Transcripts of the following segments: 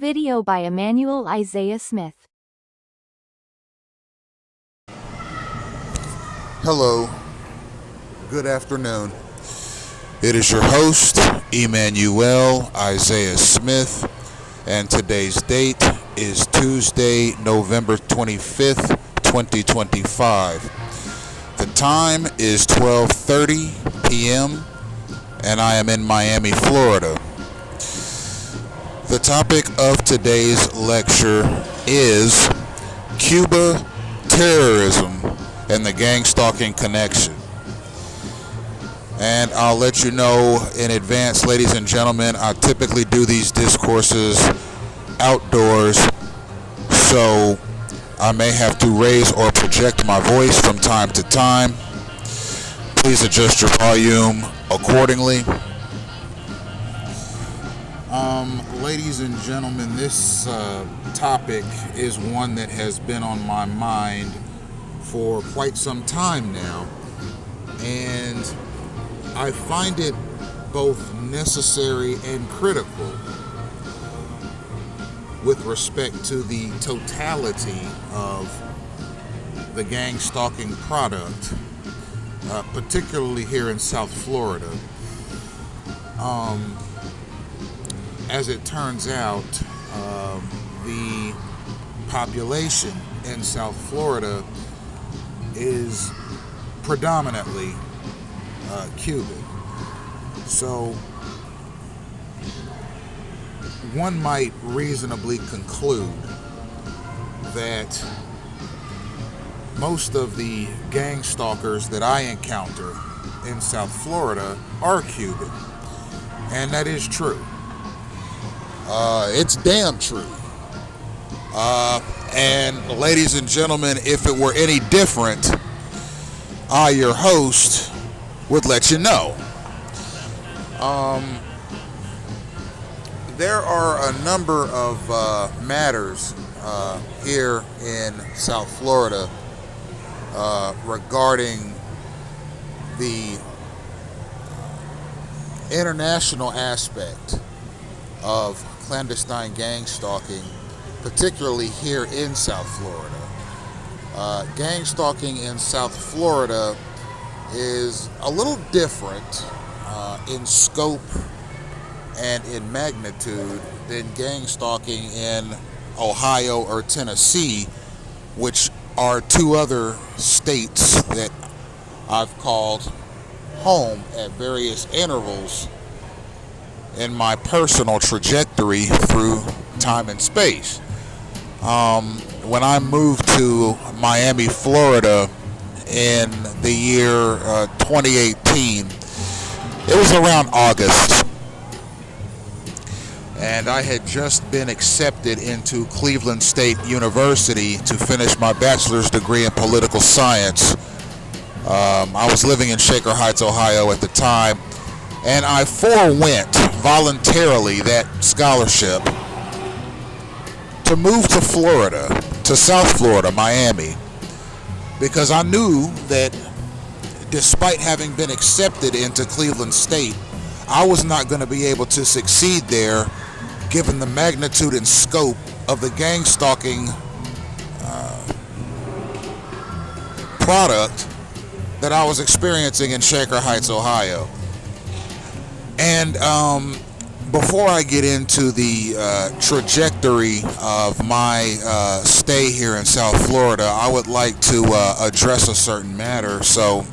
Video by Emmanuel Isaiah Smith. Hello, good afternoon. It is your host, Emmanuel Isaiah Smith, and today's date is Tuesday, November 25th, 2025. The time is 12:30 p.m., and I am in Miami, Florida. The topic of today's lecture is Cuba, terrorism, and the Gangstalking connection. And I'll let you know in advance, ladies and gentlemen, I typically do these discourses outdoors, so I may have to raise or project my voice from time to time. Please adjust your volume accordingly. Ladies and gentlemen, this topic is one that has been on my mind for quite some time now, and I find it both necessary and critical with respect to the totality of the gang stalking product, particularly here in South Florida. As it turns out, the population in South Florida is predominantly Cuban. So one might reasonably conclude that most of the gang stalkers that I encounter in South Florida are Cuban. And that is true. It's damn true. And ladies and gentlemen, if it were any different, I, your host, would let you know. There are a number of matters here in South Florida regarding the international aspect of clandestine gang stalking, particularly here in South Florida. Gang stalking in South Florida is a little different in scope and in magnitude than gang stalking in Ohio or Tennessee, which are two other states that I've called home at various intervals in my personal trajectory through time and space. When I moved to Miami, Florida in the year 2018, it was around August, and I had just been accepted into Cleveland State University to finish my bachelor's degree in political science. I was living in Shaker Heights, Ohio at the time, and I forewent voluntarily that scholarship to move to Florida, to South Florida, Miami, because I knew that despite having been accepted into Cleveland State, I was not going to be able to succeed there given the magnitude and scope of the gang stalking product that I was experiencing in Shaker Heights, Ohio. And before I get into the trajectory of my stay here in South Florida, I would like to address a certain matter. So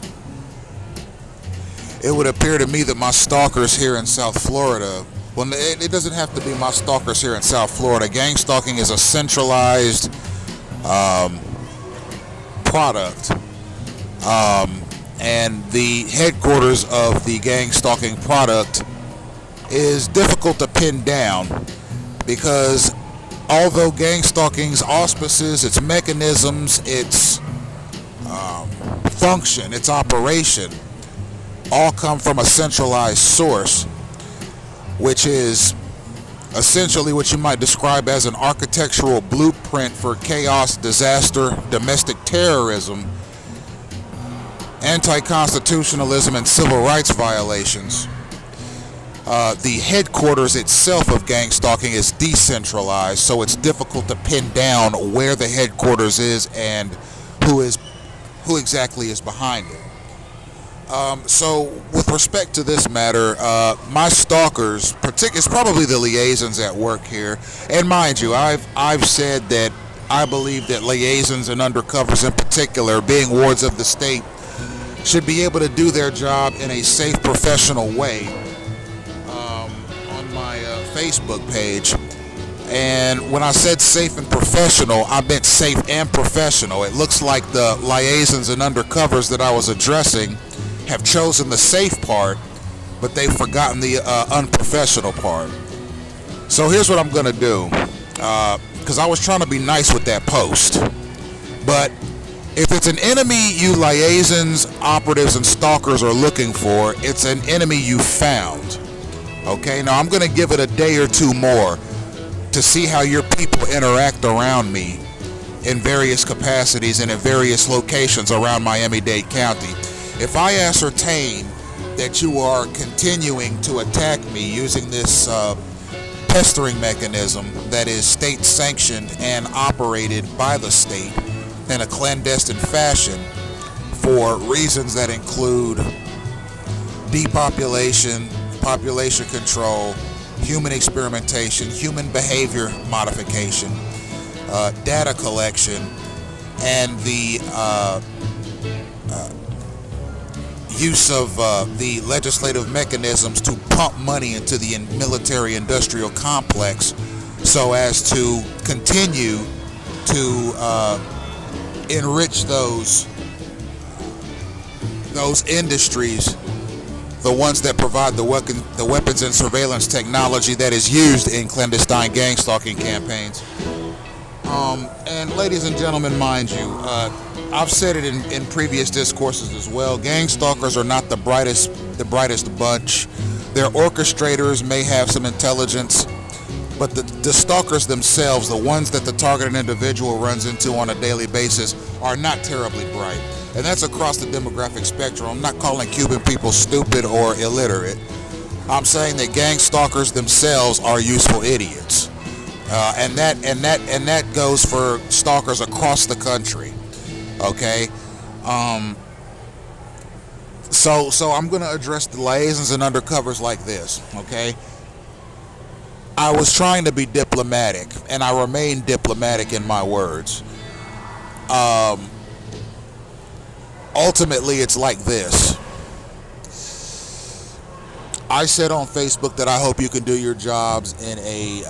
it would appear to me that my stalkers here in South Florida, well, it doesn't have to be my stalkers here in South Florida. Gang stalking is a centralized product. And the headquarters of the gang stalking product is difficult to pin down because although gang stalking's auspices, its mechanisms, its function, its operation all come from a centralized source, which is essentially what you might describe as an architectural blueprint for chaos, disaster, domestic terrorism, anti-constitutionalism, and civil rights violations. The headquarters itself of Gangstalking is decentralized, so it's difficult to pin down where the headquarters is and who exactly is behind it. So with respect to this matter, my stalkers, it's probably the liaisons at work here, and mind you, I've said that I believe that liaisons and undercovers in particular, being wards of the state, should be able to do their job in a safe, professional way. On my Facebook page, and when I said safe and professional, I meant safe and professional. It looks like the liaisons and undercovers that I was addressing have chosen the safe part, but they've forgotten the unprofessional part. So here's what I'm gonna do, because I was trying to be nice with that post, but if it's an enemy you liaisons, operatives, and stalkers are looking for, it's an enemy you found. Okay, now I'm gonna give it a day or two more to see how your people interact around me in various capacities and in various locations around Miami-Dade County. If I ascertain that you are continuing to attack me using this pestering mechanism that is state sanctioned and operated by the state in a clandestine fashion for reasons that include depopulation, population control, human experimentation, human behavior modification, data collection, and the use of the legislative mechanisms to pump money into the military industrial complex so as to continue to enrich those industries, the ones that provide the weapons and surveillance technology that is used in clandestine gang stalking campaigns. And ladies and gentlemen, mind you, I've said it in previous discourses as well. Gang stalkers are not the brightest bunch. Their orchestrators may have some intelligence, but the stalkers themselves, the ones that the targeted individual runs into on a daily basis, are not terribly bright. And that's across the demographic spectrum. I'm not calling Cuban people stupid or illiterate. I'm saying that gang stalkers themselves are useful idiots. And that goes for stalkers across the country. Okay, so I'm going to address the liaisons and undercovers like this. Okay, I was trying to be diplomatic, and I remain diplomatic in my words. Ultimately, it's like this. I said on Facebook that I hope you can do your jobs in a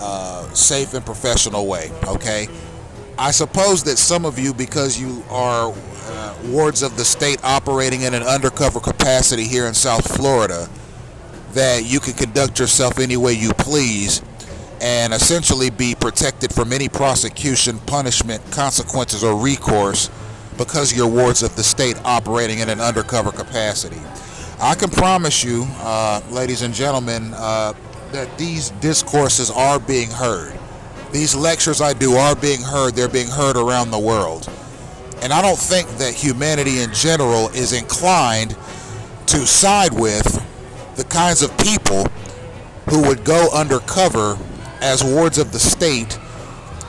safe and professional way. Okay. I suppose that some of you, because you are wards of the state operating in an undercover capacity here in South Florida, that you can conduct yourself any way you please and essentially be protected from any prosecution, punishment, consequences, or recourse because you're wards of the state operating in an undercover capacity. I can promise you, ladies and gentlemen, that these discourses are being heard. These lectures I do are being heard. They're being heard around the world. And I don't think that humanity in general is inclined to side with the kinds of people who would go undercover as wards of the state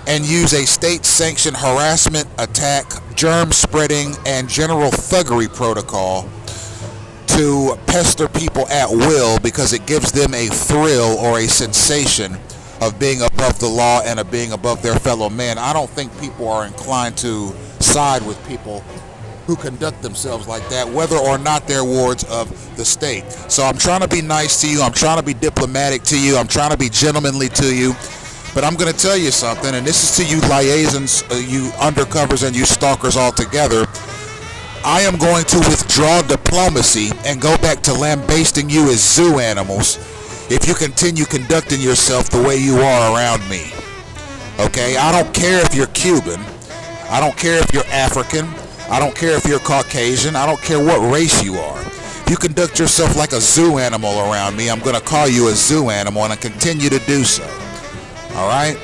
and use a state-sanctioned harassment, attack, germ spreading, and general thuggery protocol to pester people at will because it gives them a thrill or a sensation of being above the law and of being above their fellow man. I don't think people are inclined to side with people who conduct themselves like that, whether or not they're wards of the state. So I'm trying to be nice to you. I'm trying to be diplomatic to you. I'm trying to be gentlemanly to you. But I'm going to tell you something, and this is to you liaisons, you undercovers, and you stalkers all together. I am going to withdraw diplomacy and go back to lambasting you as zoo animals if you continue conducting yourself the way you are around me. Okay? I don't care if you're Cuban. I don't care if you're African. I don't care if you're Caucasian. I don't care what race you are. If you conduct yourself like a zoo animal around me, I'm going to call you a zoo animal, and I continue to do so. All right?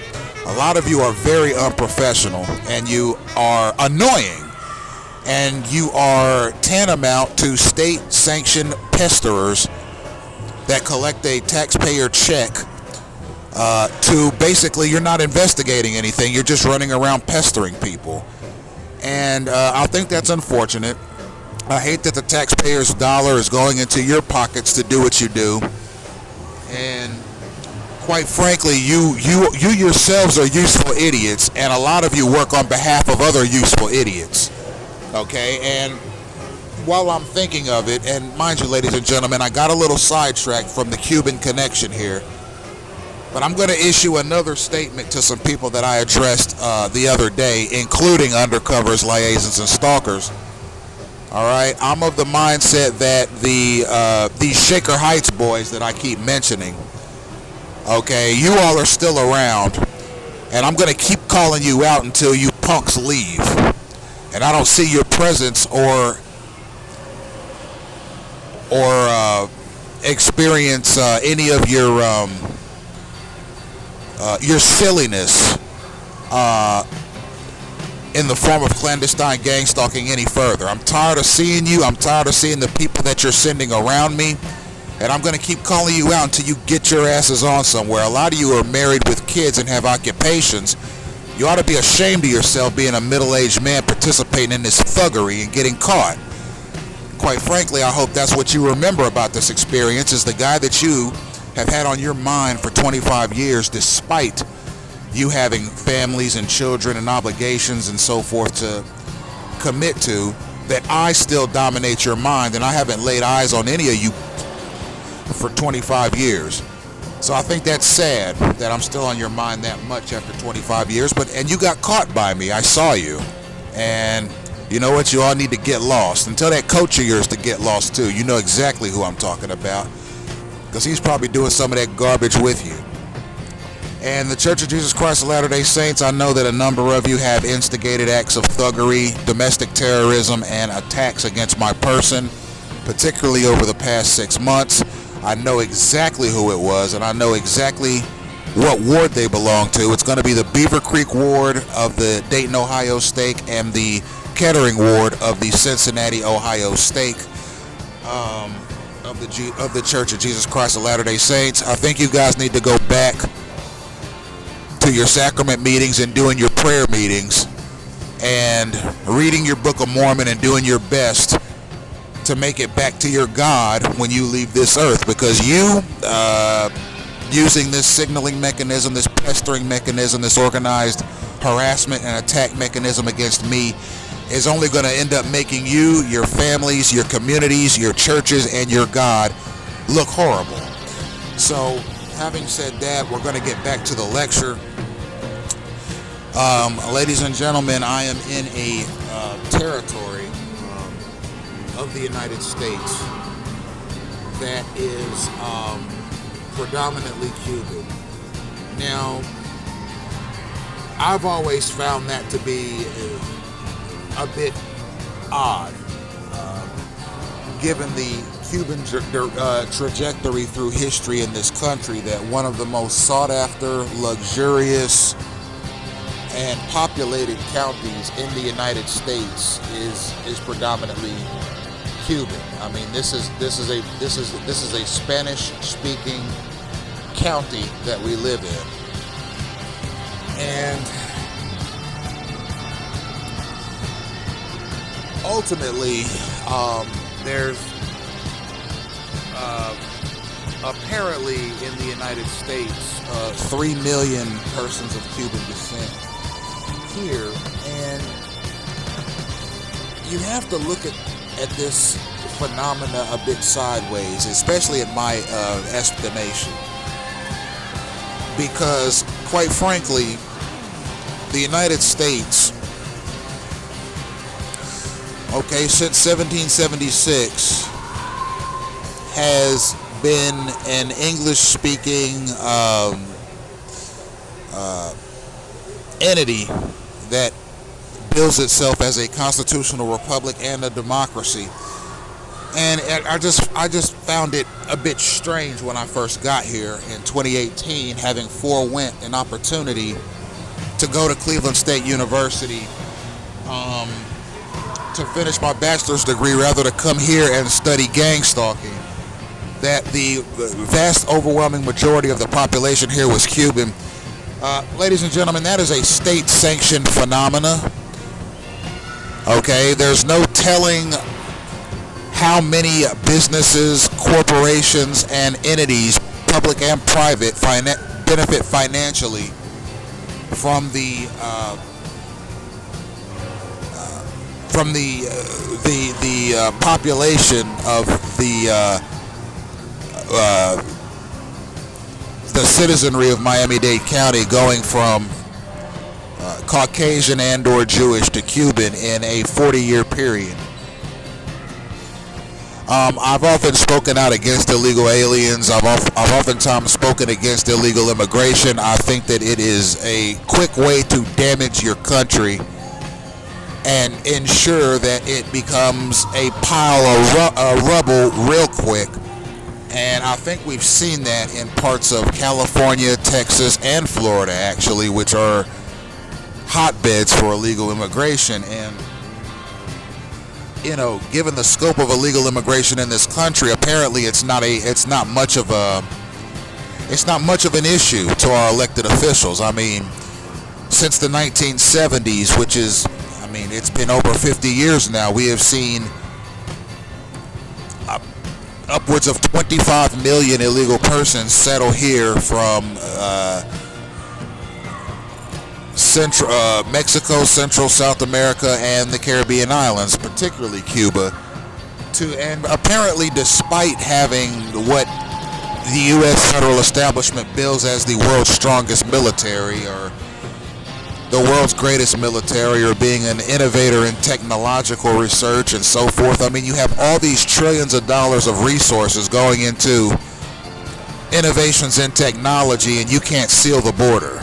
A lot of you are very unprofessional, and you are annoying, and you are tantamount to state-sanctioned pesterers that collect a taxpayer check to basically, you're not investigating anything, you're just running around pestering people. And I think that's unfortunate. I hate that the taxpayer's dollar is going into your pockets to do what you do. And quite frankly, you yourselves are useful idiots, and a lot of you work on behalf of other useful idiots. Okay? And while I'm thinking of it, and mind you, ladies and gentlemen, I got a little sidetracked from the Cuban connection here, but I'm going to issue another statement to some people that I addressed the other day, including undercovers, liaisons, and stalkers. All right, I'm of the mindset that these Shaker Heights boys that I keep mentioning, okay, you all are still around, and I'm going to keep calling you out until you punks leave, and I don't see your presence or experience any of your silliness in the form of clandestine gang stalking any further. I'm tired of seeing you. I'm tired of seeing the people that you're sending around me, and I'm going to keep calling you out until you get your asses on somewhere. A lot of you are married with kids and have occupations. You ought to be ashamed of yourself being a middle-aged man participating in this thuggery and getting caught. Quite frankly, I hope that's what you remember about this experience, is the guy that you have had on your mind for 25 years, despite you having families and children and obligations and so forth to commit to, that I still dominate your mind, and I haven't laid eyes on any of you for 25 years. So I think that's sad that I'm still on your mind that much after 25 years, and you got caught by me. I saw you, and you know what? You all need to get lost. And tell that coach of yours to get lost too. You know exactly who I'm talking about, because he's probably doing some of that garbage with you. And the Church of Jesus Christ of Latter-day Saints, I know that a number of you have instigated acts of thuggery, domestic terrorism, and attacks against my person, particularly over the past 6 months. I know exactly who it was, and I know exactly what ward they belong to. It's going to be the Beaver Creek ward of the Dayton, Ohio stake, and the Kettering ward of the Cincinnati, Ohio stake of the Church of Jesus Christ of Latter-day Saints. I think you guys need to go back to your sacrament meetings and doing your prayer meetings and reading your Book of Mormon and doing your best to make it back to your God when you leave this earth, because you using this signaling mechanism, this pestering mechanism, this organized harassment and attack mechanism against me is only going to end up making you, your families, your communities, your churches, and your God look horrible. So, having said that, we're going to get back to the lecture. Ladies and gentlemen, I am in a territory of the United States that is predominantly Cuban. Now, I've always found that to be a bit odd, given the Cuban trajectory through history in this country, that one of the most sought after, luxurious, and populated counties in the United States is predominantly Cuban. I mean, this is a Spanish-speaking county that we live in, and ultimately, there's apparently in the United States 3 million persons of Cuban descent here, and you have to look at this phenomena a bit sideways, especially in my estimation, because quite frankly, the United States, okay, since 1776 has been an English-speaking entity that bills itself as a constitutional republic and a democracy. And I just found it a bit strange when I first got here in 2018, having forewent an opportunity to go to Cleveland State University to finish my bachelor's degree, rather to come here and study gang stalking. that the vast overwhelming majority of the population here was Cuban. Ladies and gentlemen, that is a state-sanctioned phenomena. Okay, there's no telling how many businesses, corporations, and entities, public and private, benefit financially from the population of the citizenry of Miami-Dade County going from Caucasian and/or Jewish to Cuban in a 40-year period. I've often spoken out against illegal aliens. I've oftentimes spoken against illegal immigration. I think that it is a quick way to damage your country and ensure that it becomes a pile of rubble real quick. And I think we've seen that in parts of California, Texas, and Florida, actually, which are hotbeds for illegal immigration. And, you know, given the scope of illegal immigration in this country, apparently it's not much of an issue to our elected officials. I mean, since the 1970s, which is, I mean, it's been over 50 years now, we have seen upwards of 25 million illegal persons settle here from Mexico, Central, South America, and the Caribbean islands, particularly Cuba. And apparently, despite having what the U.S. federal establishment bills as the world's strongest military, or the world's greatest military, or being an innovator in technological research and so forth. I mean, you have all these trillions of dollars of resources going into innovations in technology, and you can't seal the border.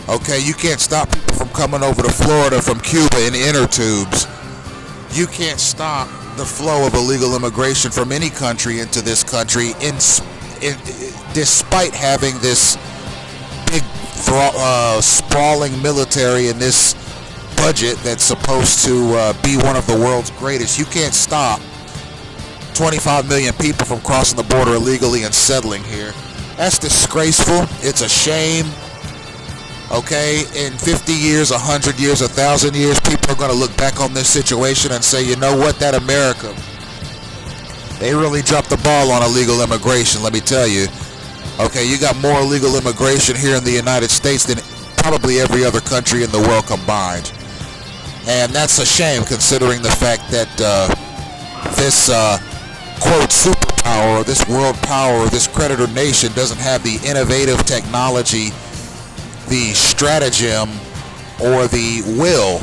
Okay, you can't stop people from coming over to Florida from Cuba in inner tubes. You can't stop the flow of illegal immigration from any country into this country, despite having this big sprawling military and this budget that's supposed to be one of the world's greatest. You can't stop 25 million people from crossing the border illegally and settling here. That's disgraceful. It's a shame. Okay, in 50 years, 100 years, 1,000 years, people are going to look back on this situation and say, you know what, that America, they really dropped the ball on illegal immigration, let me tell you. Okay, you got more illegal immigration here in the United States than probably every other country in the world combined. And that's a shame, considering the fact that this, quote, superpower, or this world power, or this creditor nation doesn't have the innovative technology, the stratagem, or the will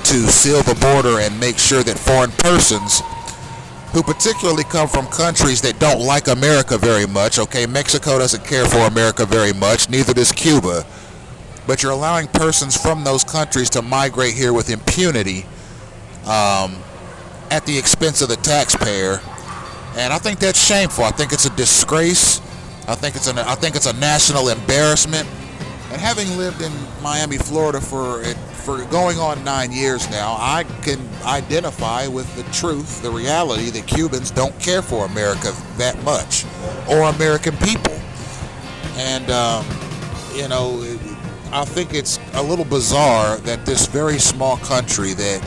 to seal the border and make sure that foreign persons who particularly come from countries that don't like America very much, okay, Mexico doesn't care for America very much, neither does Cuba, but you're allowing persons from those countries to migrate here with impunity at the expense of the taxpayer. And I think that's shameful. I think it's a disgrace. I think it's a national embarrassment. And having lived in Miami, Florida for going on 9 years now, I can identify with the truth, the reality that Cubans don't care for America that much, or American people. And, you know, I think it's a little bizarre that this very small country that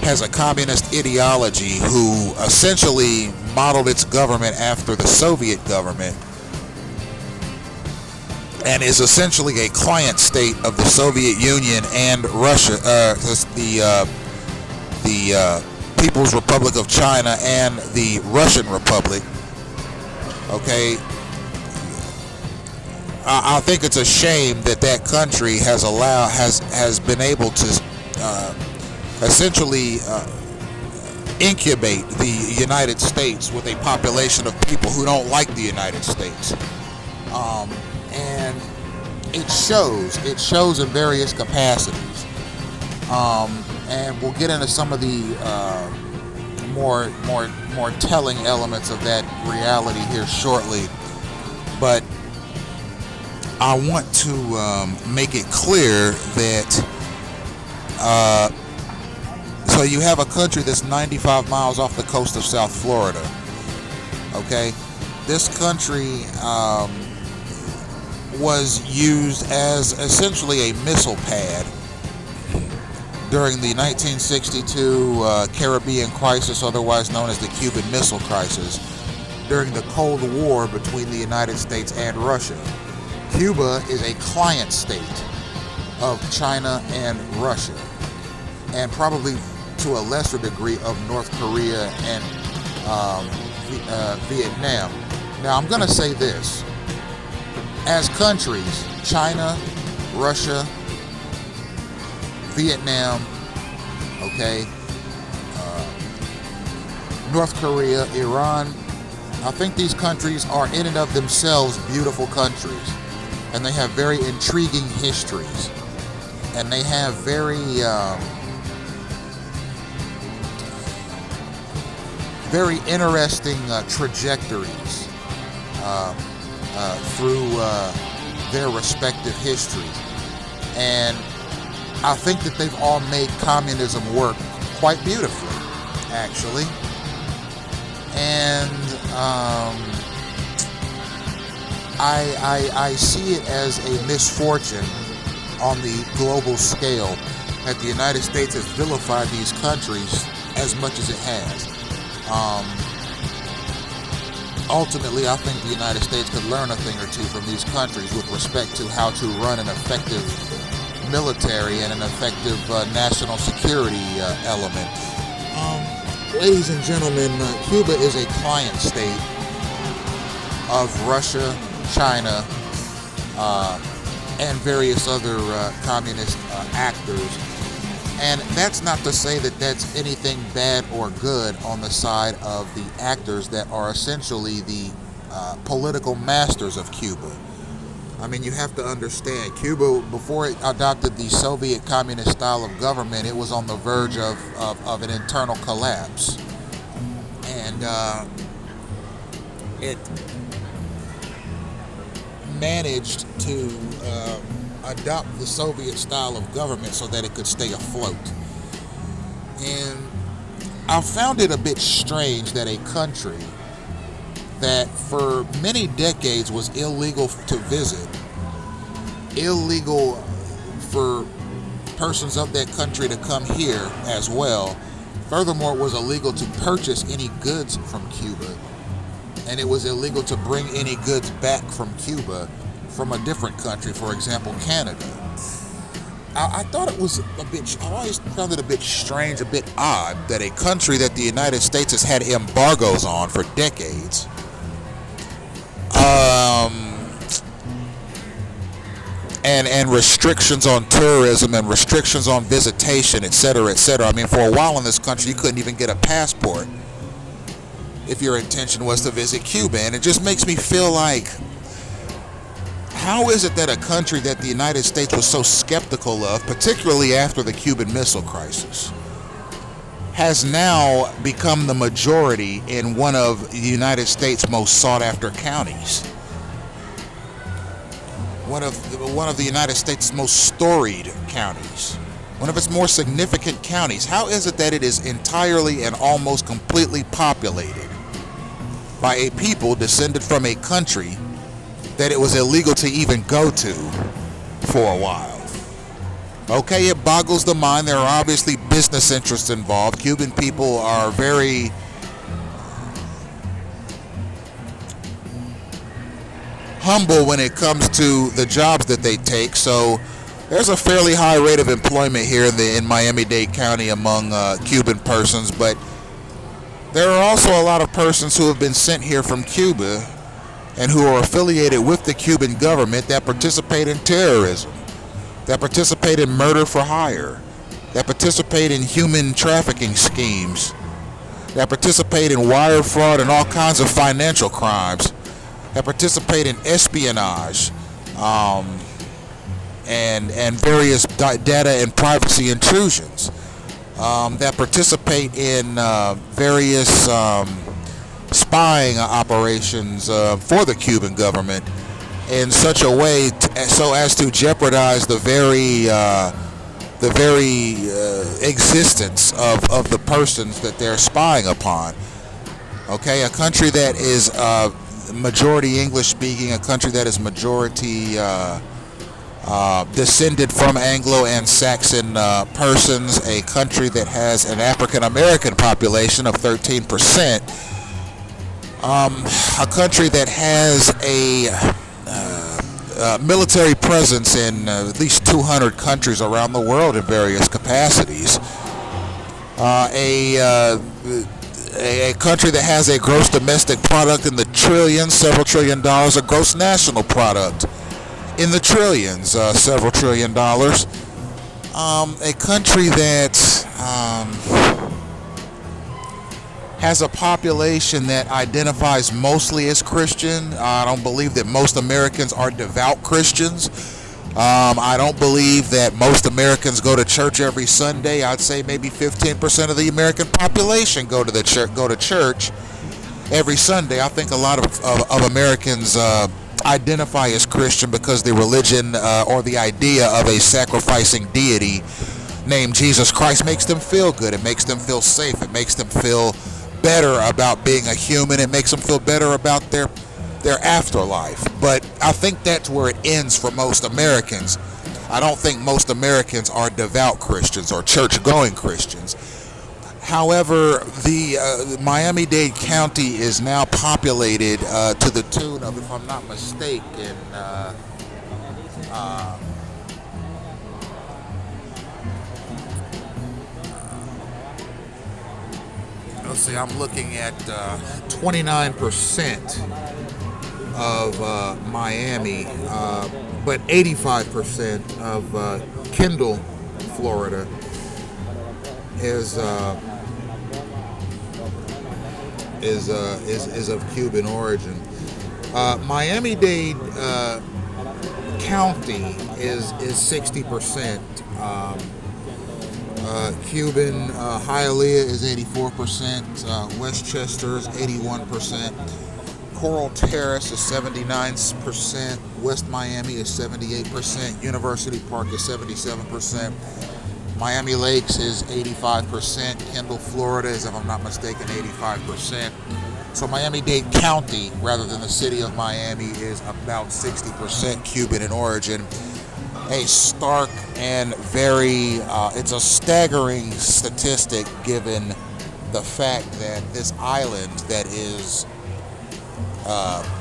has a communist ideology, who essentially modeled its government after the Soviet government, and is essentially a client state of the Soviet Union and Russia, the People's Republic of China and the Russian Republic. Okay, I think it's a shame that that country has been able to essentially incubate the United States with a population of people who don't like the United States. And it shows in various capacities. And we'll get into some of the more telling elements of that reality here shortly. But I want to make it clear that so So you have a country that's 95 miles off the coast of South Florida. Okay, this country was used as essentially a missile pad during the 1962 Caribbean crisis, otherwise known as the Cuban Missile Crisis, during the Cold War between the United States and Russia. Cuba is a client state of China and Russia, and probably to a lesser degree of North Korea and Vietnam. Now, I'm going to say this. As countries, China, Russia, Vietnam, okay, North Korea, Iran, I think these countries are in and of themselves beautiful countries, and they have very intriguing histories, and they have very interesting trajectories through their respective histories. And I think that they've all made communism work quite beautifully, actually. And I see it as a misfortune on the global scale that the United States has vilified these countries as much as it has. Ultimately, I think the United States could learn a thing or two from these countries with respect to how to run an effective military and an effective national security element. Ladies and gentlemen, Cuba is a client state of Russia, China, and various other communist actors. And that's not to say that that's anything bad or good on the side of the actors that are essentially the political masters of Cuba. I mean, you have to understand, Cuba, before it adopted the Soviet communist style of government, it was on the verge of an internal collapse. And it managed to adopt the Soviet style of government so that it could stay afloat. And I found it a bit strange that a country that for many decades was illegal to visit, illegal for persons of that country to come here as well. Furthermore, it was illegal to purchase any goods from Cuba, and it was illegal to bring any goods back from Cuba from a different country, for example, Canada. I thought it was I always found it a bit strange, a bit odd, that a country that the United States has had embargoes on for decades, and restrictions on tourism and restrictions on visitation, etc., etc. I mean, for a while in this country, you couldn't even get a passport if your intention was to visit Cuba. And it just makes me feel like, how is it that a country that the United States was so skeptical of, particularly after the Cuban Missile Crisis, has now become the majority in one of the United States' most sought-after counties? One of the United States' most storied counties, one of its more significant counties. How is it that it is entirely and almost completely populated by a people descended from a country that it was illegal to even go to for a while? Okay, it boggles the mind. There are obviously business interests involved. Cuban people are very humble when it comes to the jobs that they take, so there's a fairly high rate of employment here in Miami-Dade County among Cuban persons, but there are also a lot of persons who have been sent here from Cuba and who are affiliated with the Cuban government that participate in terrorism, that participate in murder for hire, that participate in human trafficking schemes, that participate in wire fraud and all kinds of financial crimes, that participate in espionage, and various data and privacy intrusions, that participate in various spying operations for the Cuban government in such a way so as to jeopardize the very the very existence of the persons that they're spying upon. Okay, a country that is majority English speaking, a country that is majority descended from Anglo and Saxon persons, a country that has an African American population of 13%, a country that has a military presence in at least 200 countries around the world in various capacities, a country that has a gross domestic product in the trillions, several $trillion, a gross national product in the trillions, several $trillion, a country that has a population that identifies mostly as Christian. I don't believe that most Americans are devout Christians. I don't believe that most Americans go to church every Sunday. I'd say maybe 15% of the American population go to church every Sunday. I think a lot of Americans identify as Christian because the religion or the idea of a sacrificing deity named Jesus Christ makes them feel good. It makes them feel safe. It makes them feel better about being a human. It makes them feel better about their afterlife. But I think that's where it ends for most Americans. I don't think most Americans are devout Christians or church-going Christians. However, the Miami-Dade County is now populated to the tune of, if I'm not mistaken, let's see, I'm looking at 29% of Miami, but 85% of Kendall, Florida, is of Cuban origin. Miami-Dade County is 60% Cuban. Hialeah is 84%. Westchester is 81%. Coral Terrace is 79%. West Miami is 78%. University Park is 77%. Miami Lakes is 85%. Kendall, Florida is, if I'm not mistaken, 85%. So Miami-Dade County, rather than the city of Miami, is about 60% Cuban in origin. A stark and very, it's a staggering statistic given the fact that this island that is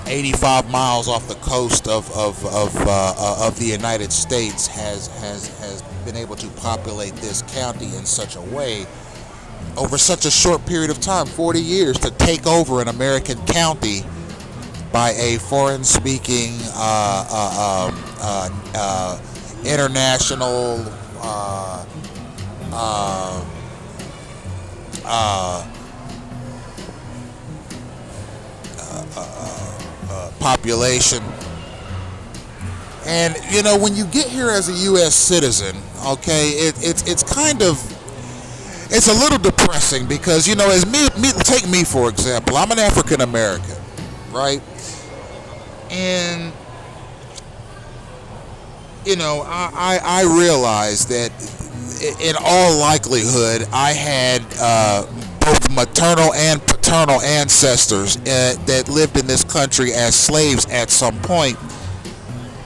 85 miles off the coast of the United States has been able to populate this county in such a way over such a short period of time, 40 years, to take over an American county by a foreign-speaking international population. And you know, when you get here as a U.S. citizen, okay, it's kind of, it's a little depressing because, you know, as me take me for example, I'm an African American, right? And you know, I realized that in all likelihood I had both maternal and paternal ancestors that lived in this country as slaves at some point,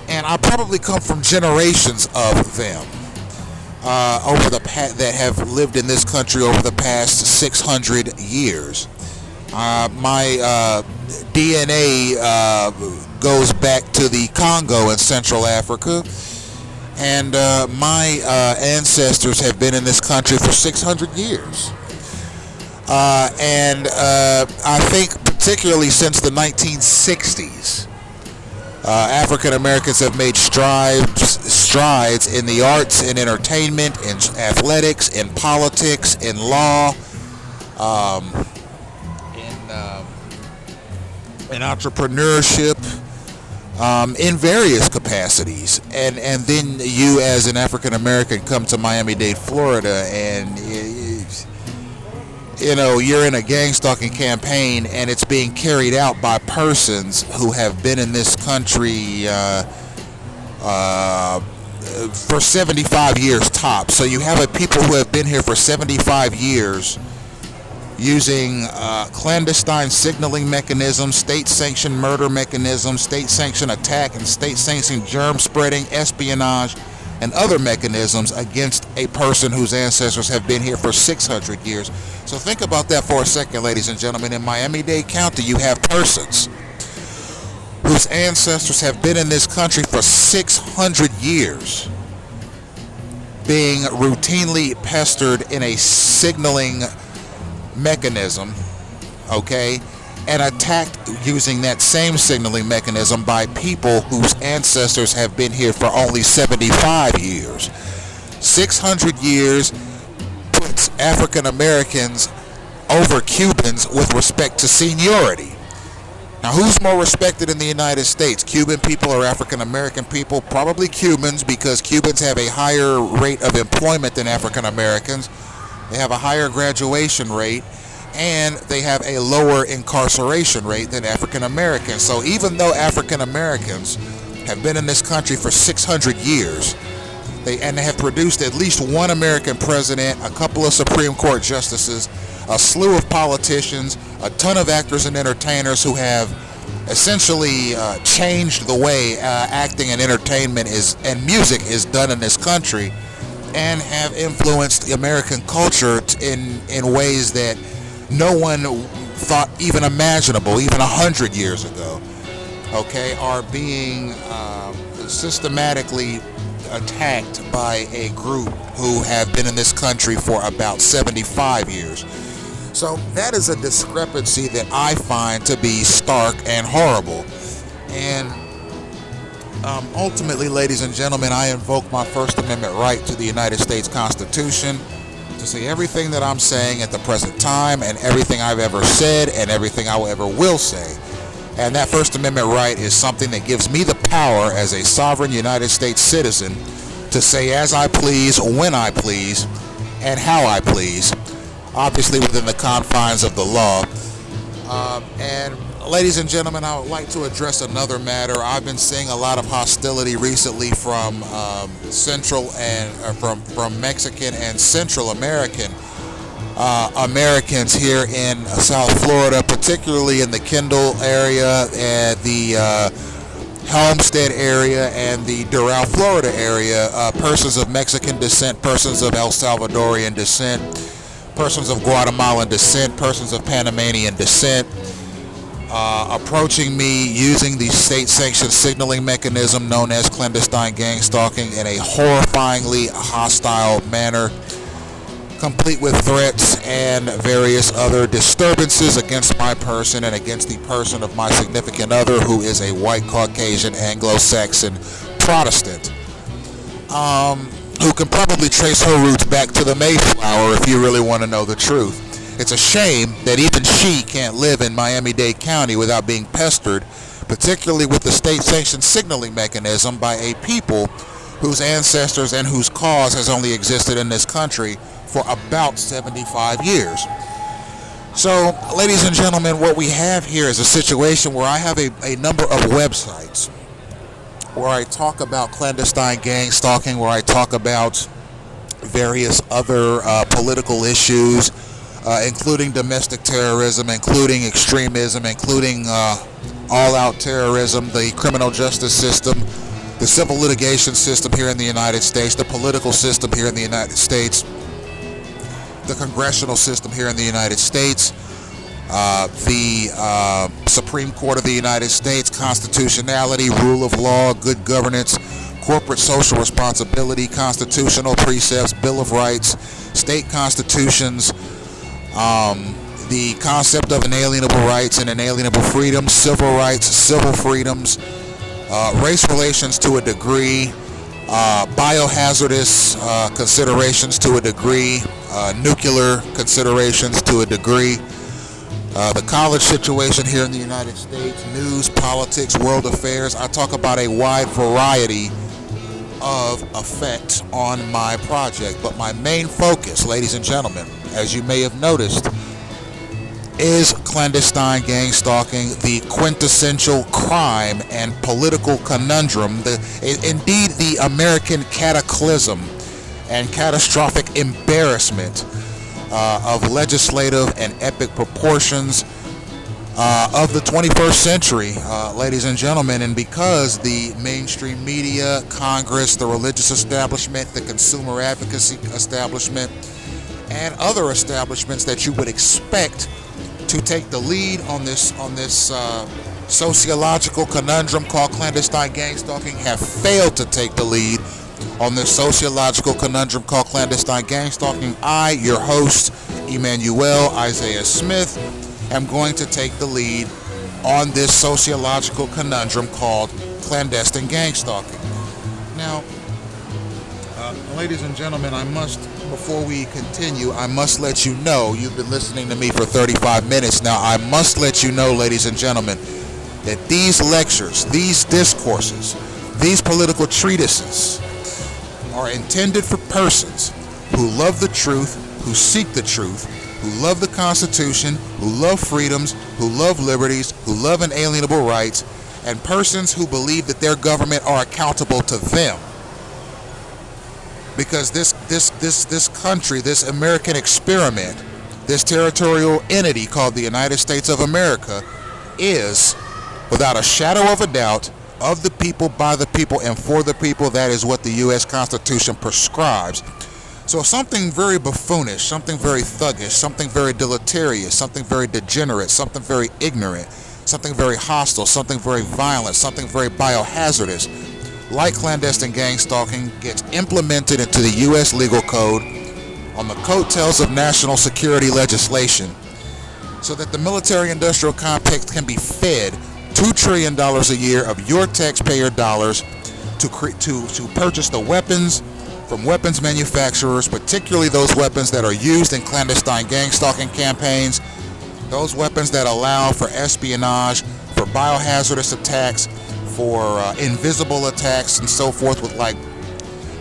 and I probably come from generations of them that have lived in this country over the past 600 years. My DNA goes back to the Congo in Central Africa, and my ancestors have been in this country for 600 years. And I think particularly since the 1960s, African Americans have made strides in the arts and entertainment, in athletics, in politics, in law, in entrepreneurship, in various capacities. And then you as an African American come to Miami-Dade, Florida, and you know, you're in a gang-stalking campaign, and it's being carried out by persons who have been in this country for 75 years tops. So you have a people who have been here for 75 years using clandestine signaling mechanisms, state-sanctioned murder mechanisms, state-sanctioned attack and state-sanctioned germ spreading, espionage, and other mechanisms against a person whose ancestors have been here for 600 years. So think about that for a second, ladies and gentlemen. In Miami-Dade County, you have persons whose ancestors have been in this country for 600 years being routinely pestered in a signaling mechanism, okay, and attacked using that same signaling mechanism by people whose ancestors have been here for only 75 years. 600 years puts African Americans over Cubans with respect to seniority. Now, who's more respected in the United States? Cuban people or African American people? Probably Cubans, because Cubans have a higher rate of employment than African Americans. They have a higher graduation rate, and they have a lower incarceration rate than African Americans. So even though African Americans have been in this country for 600 years, they have produced at least one American president, a couple of Supreme Court justices, a slew of politicians, a ton of actors and entertainers who have essentially changed the way acting and entertainment and music is done in this country, and have influenced American culture in ways that no one thought even imaginable, even 100 years ago, okay, are being systematically attacked by a group who have been in this country for about 75 years. So that is a discrepancy that I find to be stark and horrible. And ultimately, ladies and gentlemen, I invoke my First Amendment right to the United States Constitution to say everything that I'm saying at the present time, and everything I've ever said, and everything I ever will say. And that First Amendment right is something that gives me the power as a sovereign United States citizen to say as I please, when I please, and how I please, obviously within the confines of the law. And ladies and gentlemen, I would like to address another matter. I've been seeing a lot of hostility recently from Central and from Mexican and Central American Americans here in South Florida, particularly in the Kendall area and the Homestead area and the Doral, Florida area. Persons of Mexican descent, persons of El Salvadorian descent, persons of Guatemalan descent, persons of Panamanian descent, approaching me using the state-sanctioned signaling mechanism known as clandestine gangstalking in a horrifyingly hostile manner, complete with threats and various other disturbances against my person and against the person of my significant other, who is a white Caucasian Anglo-Saxon Protestant, who can probably trace her roots back to the Mayflower if you really want to know the truth. It's a shame that even she can't live in Miami-Dade County without being pestered, particularly with the state-sanctioned signaling mechanism by a people whose ancestors and whose cause has only existed in this country for about 75 years. So, ladies and gentlemen, what we have here is a situation where I have a number of websites where I talk about clandestine gang stalking, where I talk about various other political issues, including domestic terrorism, including extremism, including all-out terrorism, the criminal justice system, the civil litigation system here in the United States, the political system here in the United States, the congressional system here in the United States, the Supreme Court of the United States, constitutionality, rule of law, good governance, corporate social responsibility, constitutional precepts, Bill of Rights, state constitutions, the concept of inalienable rights and inalienable freedoms, civil rights, civil freedoms, race relations to a degree, biohazardous considerations to a degree, nuclear considerations to a degree, the college situation here in the United States, news, politics, world affairs. I talk about a wide variety of effects on my project, but my main focus, ladies and gentlemen, as you may have noticed, Is clandestine gang stalking the quintessential crime and political conundrum, indeed the American cataclysm and catastrophic embarrassment of legislative and epic proportions of the 21st century, ladies and gentlemen? And because the mainstream media, Congress, the religious establishment, the consumer advocacy establishment, and other establishments that you would expect to take the lead on this sociological conundrum called clandestine gang stalking have failed to take the lead on this sociological conundrum called clandestine gang stalking. I, your host, Emmanuel Isaiah Smith, am going to take the lead on this sociological conundrum called clandestine gang stalking. Now, ladies and gentlemen, before we continue, I must let you know, you've been listening to me for 35 minutes now, I must let you know, ladies and gentlemen, that these lectures, these discourses, these political treatises are intended for persons who love the truth, who seek the truth, who love the Constitution, who love freedoms, who love liberties, who love inalienable rights, and persons who believe that their government are accountable to them. Because this country, this American experiment, this territorial entity called the United States of America is, without a shadow of a doubt, of the people, by the people, and for the people. That is what the U.S. Constitution prescribes. So something very buffoonish, something very thuggish, something very deleterious, something very degenerate, something very ignorant, something very hostile, something very violent, something very biohazardous, like clandestine gang stalking, gets implemented into the U.S. legal code on the coattails of national security legislation, so that the military-industrial complex can be fed $2 trillion a year of your taxpayer dollars to purchase the weapons from weapons manufacturers, particularly those weapons that are used in clandestine gang stalking campaigns, those weapons that allow for espionage, for biohazardous attacks, for invisible attacks and so forth, with like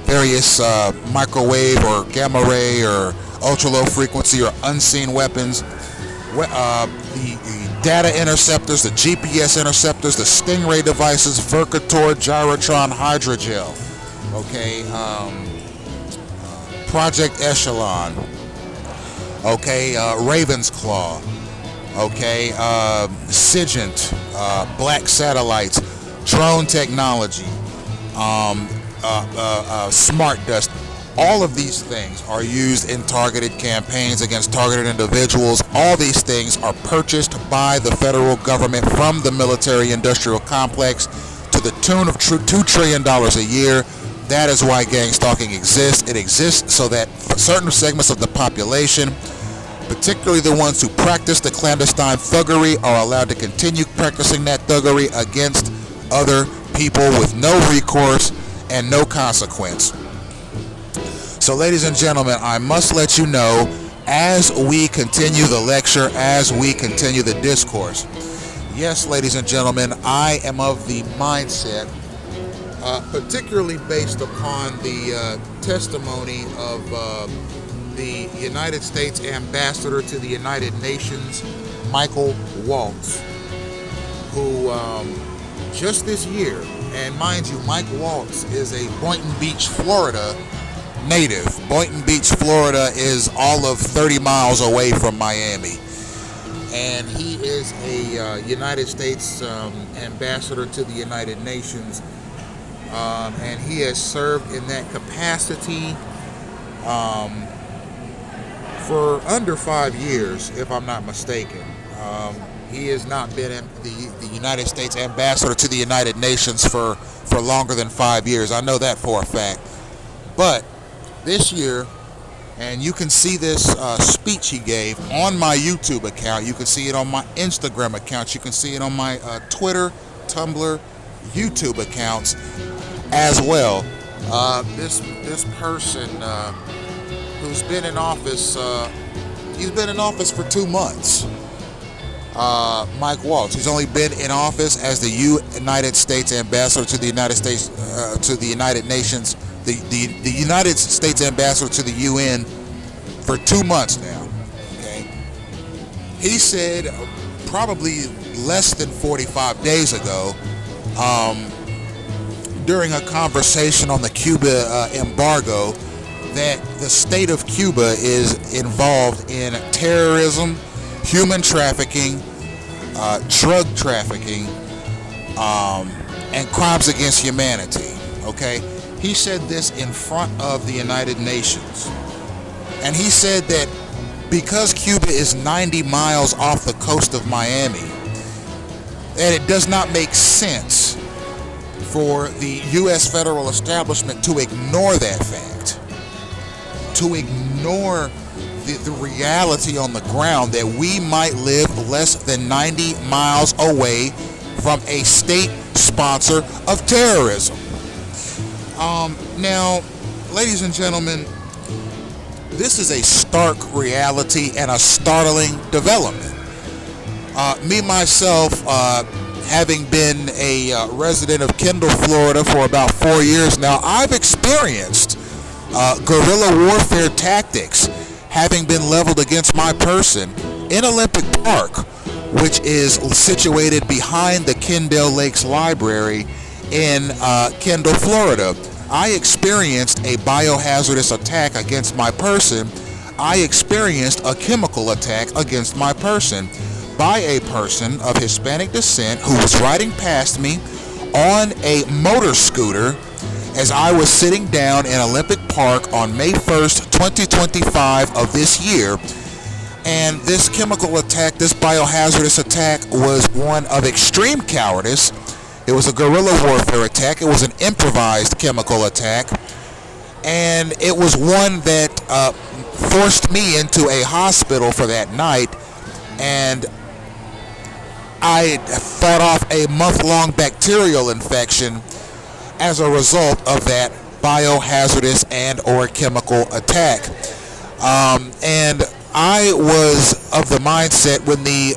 various microwave or gamma ray or ultra low frequency or unseen weapons, the data interceptors, the GPS interceptors, the Stingray devices, Vercator, Gyrotron, Hydrogel, Project Echelon, Raven's Claw, SIGINT, black satellites, drone technology, smart dust. All of these things are used in targeted campaigns against targeted individuals. All these things are purchased by the federal government from the military-industrial complex to the tune of $2 trillion a year. That is why gang stalking exists. It exists so that certain segments of the population, particularly the ones who practice the clandestine thuggery, are allowed to continue practicing that thuggery against other people with no recourse and no consequence. So, ladies and gentlemen, I must let you know, as we continue the lecture, as we continue the discourse, yes, ladies and gentlemen, I am of the mindset, particularly based upon the testimony of the United States Ambassador to the United Nations, Michael Waltz, who just this year, and mind you, Mike Waltz is a Boynton Beach, Florida native. Boynton Beach, Florida is all of 30 miles away from Miami. And he is a United States ambassador to the United Nations. And he has served in that capacity for under 5 years, if I'm not mistaken. He has not been the United States ambassador to the United Nations for longer than 5 years. I know that for a fact. But this year, and you can see this speech he gave on my YouTube account. You can see it on my Instagram account. You can see it on my Twitter, Tumblr, YouTube accounts as well. This person who's been in office, he's been in office for 2 months. Mike Waltz. He's only been in office as the United States ambassador to the United States, to the United Nations, the United States ambassador to the UN for 2 months now. Okay, He said probably less than 45 days ago, during a conversation on the Cuba embargo, that the state of Cuba is involved in terrorism, human trafficking, drug trafficking, and crimes against humanity. Okay, he said this in front of the United Nations, and he said that because Cuba is 90 miles off the coast of Miami, that it does not make sense for the U.S. federal establishment to ignore that fact, to ignore the reality on the ground that we might live less than 90 miles away from a state sponsor of terrorism. Now, ladies and gentlemen, this is a stark reality and a startling development. Me, myself, having been a resident of Kendall, Florida for about 4 years now, I've experienced guerrilla warfare tactics having been leveled against my person in Olympic Park, which is situated behind the Kendall Lakes Library in Kendall, Florida. I experienced a biohazardous attack against my person. I experienced a chemical attack against my person by a person of Hispanic descent who was riding past me on a motor scooter as I was sitting down in Olympic Park on May 1st, 2025 of this year. And this chemical attack, this biohazardous attack, was one of extreme cowardice. It was a guerrilla warfare attack. It was an improvised chemical attack. And it was one that forced me into a hospital for that night. And I fought off a month-long bacterial infection as a result of that biohazardous and or chemical attack. And I was of the mindset when the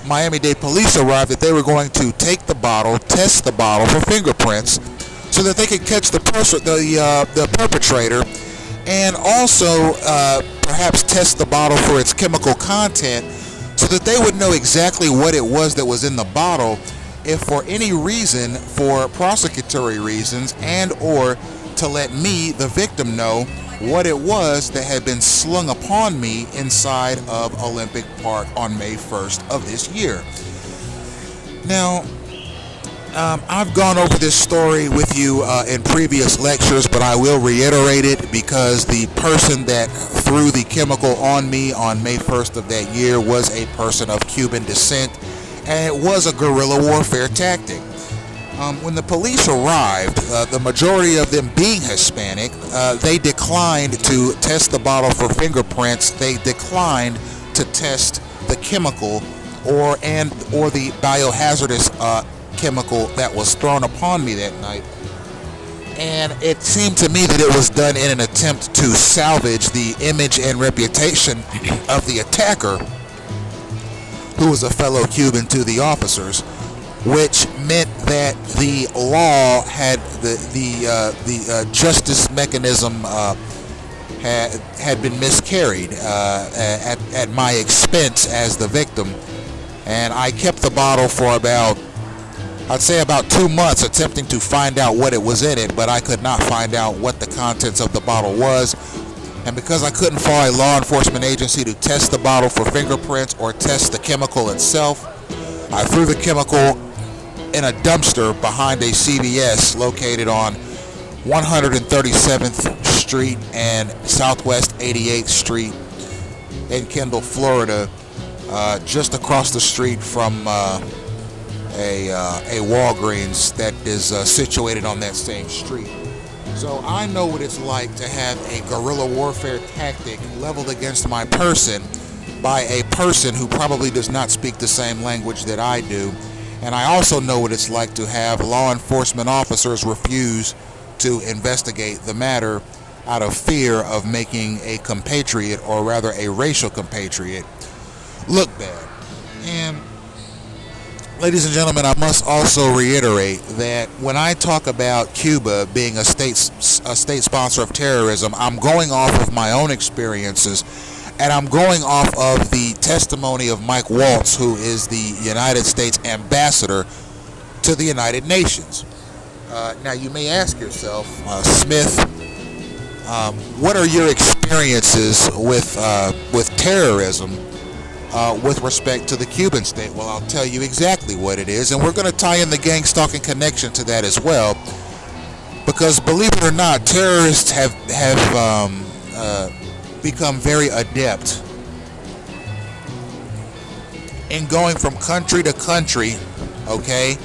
Miami-Dade police arrived that they were going to take the bottle, test the bottle for fingerprints so that they could catch the perpetrator, and also perhaps test the bottle for its chemical content so that they would know exactly what it was that was in the bottle, if for any reason, for prosecutory reasons, and or to let me, the victim, know what it was that had been slung upon me inside of Olympic Park on May 1st of this year. Now, I've gone over this story with you in previous lectures, but I will reiterate it because the person that threw the chemical on me on May 1st of that year was a person of Cuban descent, and it was a guerrilla warfare tactic. When the police arrived, the majority of them being Hispanic, they declined to test the bottle for fingerprints. They declined to test the chemical or the biohazardous chemical that was thrown upon me that night. And it seemed to me that it was done in an attempt to salvage the image and reputation of the attacker, who was a fellow Cuban to the officers, which meant that the law had the justice mechanism had been miscarried at my expense as the victim. And I kept the bottle for about 2 months attempting to find out what it was in it, but I could not find out what the contents of the bottle was. And because I couldn't find a law enforcement agency to test the bottle for fingerprints or test the chemical itself, I threw the chemical in a dumpster behind a CVS located on 137th Street and Southwest 88th Street in Kendall, Florida, just across the street from a Walgreens that is situated on that same street. So I know what it's like to have a guerrilla warfare tactic leveled against my person by a person who probably does not speak the same language that I do. And I also know what it's like to have law enforcement officers refuse to investigate the matter out of fear of making a compatriot, or rather a racial compatriot, look bad. And ladies and gentlemen, I must also reiterate that when I talk about Cuba being a state sponsor of terrorism, I'm going off of my own experiences And I'm going off of the testimony of Mike Waltz, who is the United States ambassador to the United Nations. Now, you may ask yourself, Smith, what are your experiences with terrorism with respect to the Cuban state? Well, I'll tell you exactly what it is, and we're going to tie in the Gangstalking connection to that as well, because believe it or not, terrorists have become very adept in going from country to country, okay,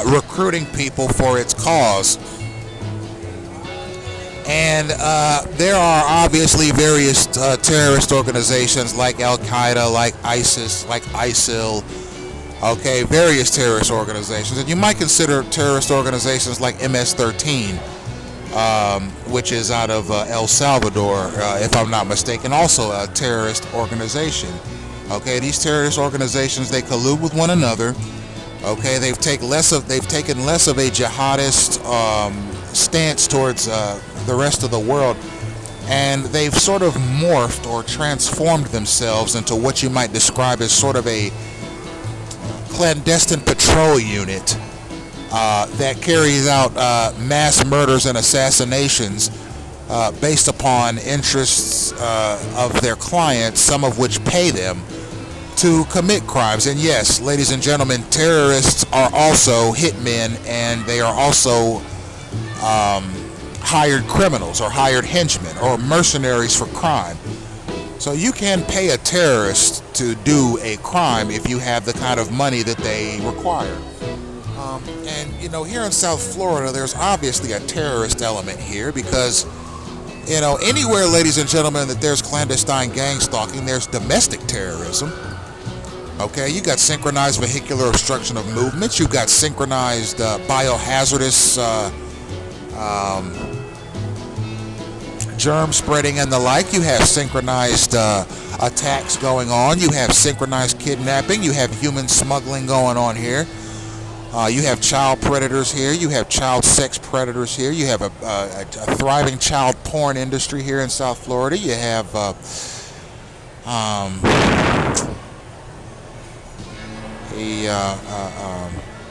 recruiting people for its cause. And there are obviously various terrorist organizations like Al-Qaeda, like ISIS, like ISIL, okay, various terrorist organizations. And you might consider terrorist organizations like MS-13, which is out of El Salvador, if I'm not mistaken, also a terrorist organization. Okay, these terrorist organizations, they collude with one another. Okay, they've taken less of a jihadist stance towards the rest of the world, and they've sort of morphed or transformed themselves into what you might describe as sort of a clandestine patrol unit that carries out mass murders and assassinations based upon interests of their clients, some of which pay them to commit crimes. And yes, ladies and gentlemen, terrorists are also hitmen, and they are also hired criminals or hired henchmen or mercenaries for crime. So you can pay a terrorist to do a crime if you have the kind of money that they require. And you know, here in South Florida, there's obviously a terrorist element here because, you know, anywhere, ladies and gentlemen, that there's clandestine gang stalking, there's domestic terrorism. Okay, you got synchronized vehicular obstruction of movements, you got synchronized biohazardous germ spreading and the like. You have synchronized attacks going on. You have synchronized kidnapping. You have human smuggling going on here. You have child predators here. You have child sex predators here. You have a thriving child porn industry here in South Florida. You have a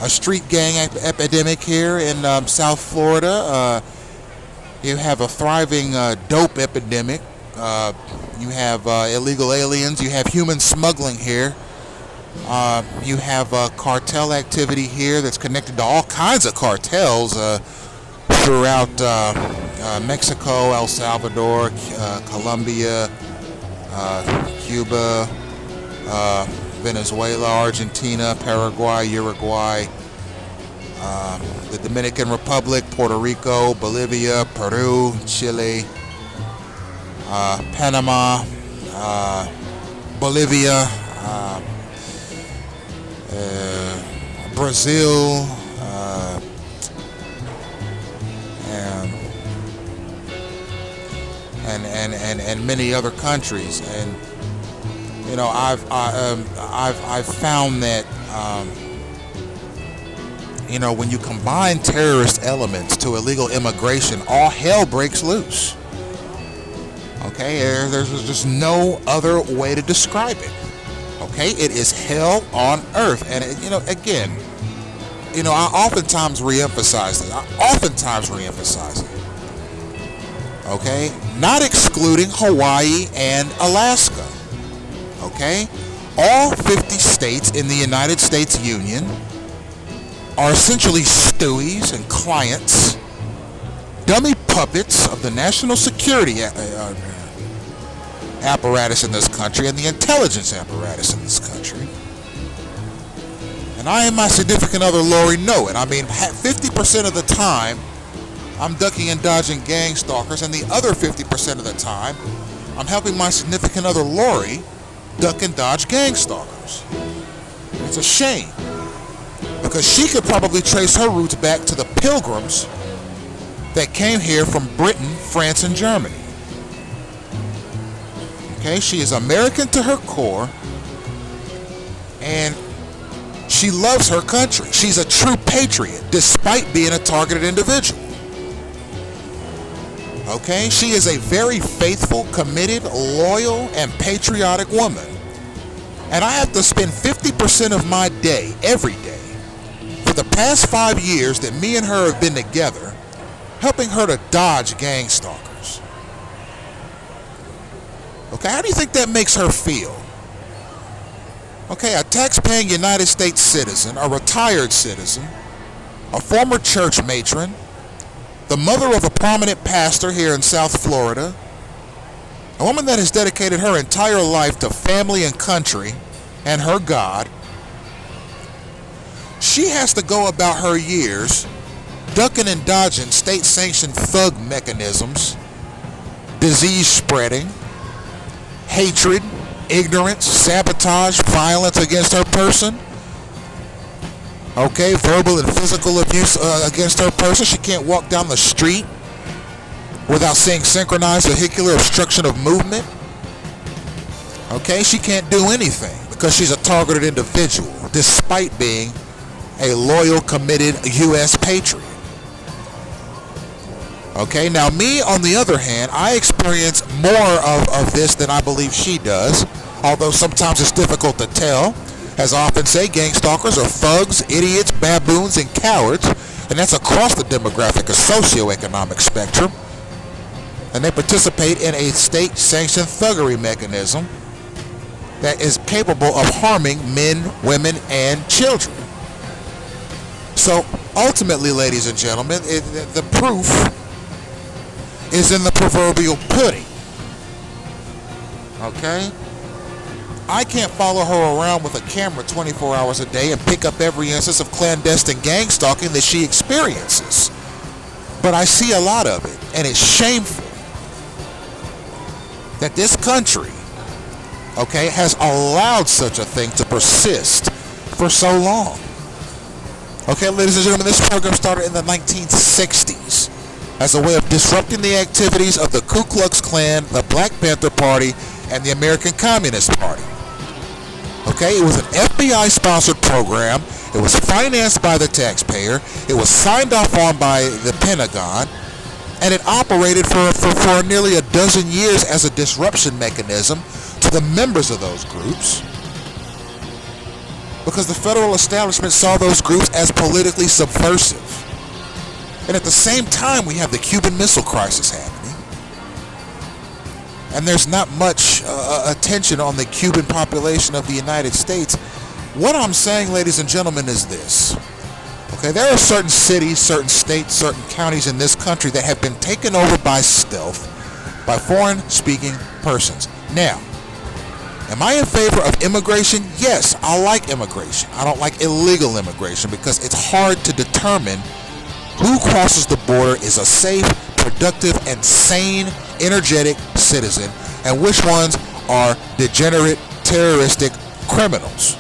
street gang epidemic here in South Florida. You have a thriving dope epidemic. You have illegal aliens. You have human smuggling here. You have cartel activity here that's connected to all kinds of cartels throughout Mexico, El Salvador, Colombia, Cuba, Venezuela, Argentina, Paraguay, Uruguay, the Dominican Republic, Puerto Rico, Bolivia, Peru, Chile, Panama, Bolivia, Brazil, and many other countries. And you know, I've found that you know, when you combine terrorist elements to illegal immigration, all hell breaks loose. Okay, there's just no other way to describe it. Okay, it is hell on earth. And it, you know, again, you know, I oftentimes reemphasize it. Okay, not excluding Hawaii and Alaska. Okay, all 50 states in the United States Union are essentially stewies and clients, dummy puppets of the national security apparatus in this country and the intelligence apparatus in this country. And I and my significant other, Lori, know it. I mean, 50% of the time, I'm ducking and dodging gang stalkers, and the other 50% of the time, I'm helping my significant other, Lori, duck and dodge gang stalkers. It's a shame, because she could probably trace her roots back to the pilgrims that came here from Britain, France, and Germany. Okay, she is American to her core, and she loves her country. She's a true patriot, despite being a targeted individual. Okay, she is a very faithful, committed, loyal, and patriotic woman. And I have to spend 50% of my day, every day, for the past 5 years that me and her have been together, helping her to dodge gang stalkers. Okay, how do you think that makes her feel? Okay, a tax-paying United States citizen, a retired citizen, a former church matron, the mother of a prominent pastor here in South Florida, a woman that has dedicated her entire life to family and country and her God. She has to go about her years ducking and dodging state-sanctioned thug mechanisms, disease spreading, hatred, ignorance, sabotage, violence against her person. Okay, verbal and physical abuse against her person. She can't walk down the street without seeing synchronized vehicular obstruction of movement. Okay, she can't do anything because she's a targeted individual, despite being a loyal, committed U.S. patriot. Okay, now me, on the other hand, I experience more of this than I believe she does, although sometimes it's difficult to tell. As I often say, gang stalkers are thugs, idiots, baboons, and cowards, and that's across the demographic and socioeconomic spectrum. And they participate in a state-sanctioned thuggery mechanism that is capable of harming men, women, and children. So ultimately, ladies and gentlemen, the proof is in the proverbial pudding. Okay? I can't follow her around with a camera 24 hours a day and pick up every instance of clandestine gang stalking that she experiences. But I see a lot of it, and it's shameful that this country, okay, has allowed such a thing to persist for so long. Okay, ladies and gentlemen, this program started in the 1960s as a way of disrupting the activities of the Ku Klux Klan, the Black Panther Party, and the American Communist Party. Okay, it was an FBI-sponsored program. It was financed by the taxpayer. It was signed off on by the Pentagon, and it operated for nearly a dozen years as a disruption mechanism to the members of those groups, because the federal establishment saw those groups as politically subversive. And at the same time, we have the Cuban Missile Crisis happening. And there's not much attention on the Cuban population of the United States. What I'm saying, ladies and gentlemen, is this. Okay, there are certain cities, certain states, certain counties in this country that have been taken over by stealth by foreign-speaking persons. Now, am I in favor of immigration? Yes, I like immigration. I don't like illegal immigration because it's hard to determine who crosses the border is a safe, productive, and sane, energetic citizen, and which ones are degenerate, terroristic criminals.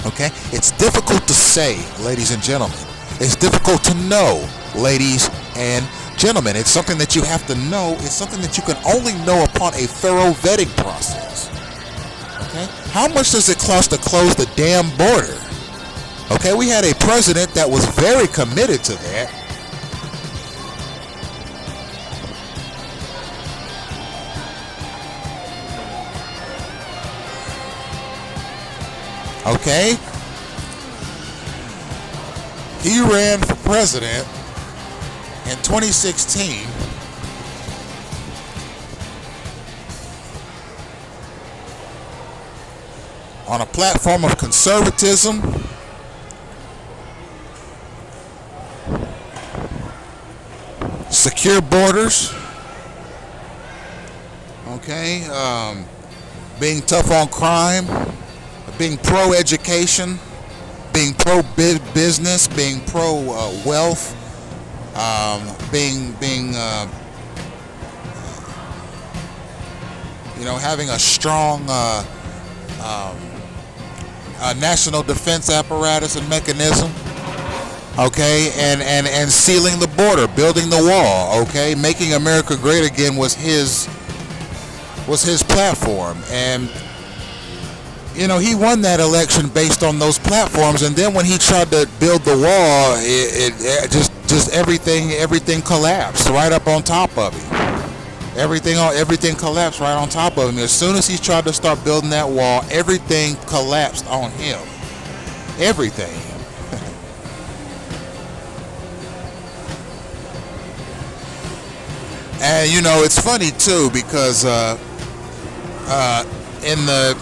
Okay? It's difficult to say, ladies and gentlemen. It's difficult to know, ladies and gentlemen. It's something that you have to know. It's something that you can only know upon a thorough vetting process. Okay? How much does it cost to close the damn border? Okay, we had a president that was very committed to that. Okay? He ran for president in 2016 on a platform of conservatism, secure borders, okay, being tough on crime, being pro-education, being pro-business, being pro-wealth, being having a strong national defense apparatus and mechanism. Okay, and sealing the border, building the wall, okay, making America great again was his platform. And he won that election based on those platforms, and then when he tried to build the wall, it just everything collapsed right up on top of him. Everything collapsed right on top of him. As soon as he tried to start building that wall, everything collapsed on him. Everything. And it's funny too, because in the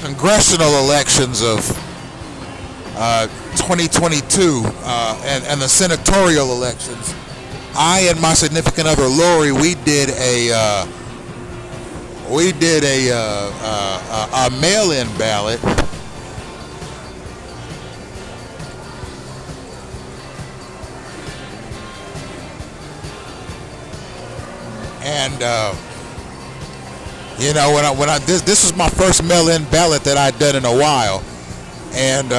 congressional elections of 2022 and the senatorial elections, I and my significant other Lori, we did a mail-in ballot. And when I this is my first mail-in ballot that I'd done in a while, and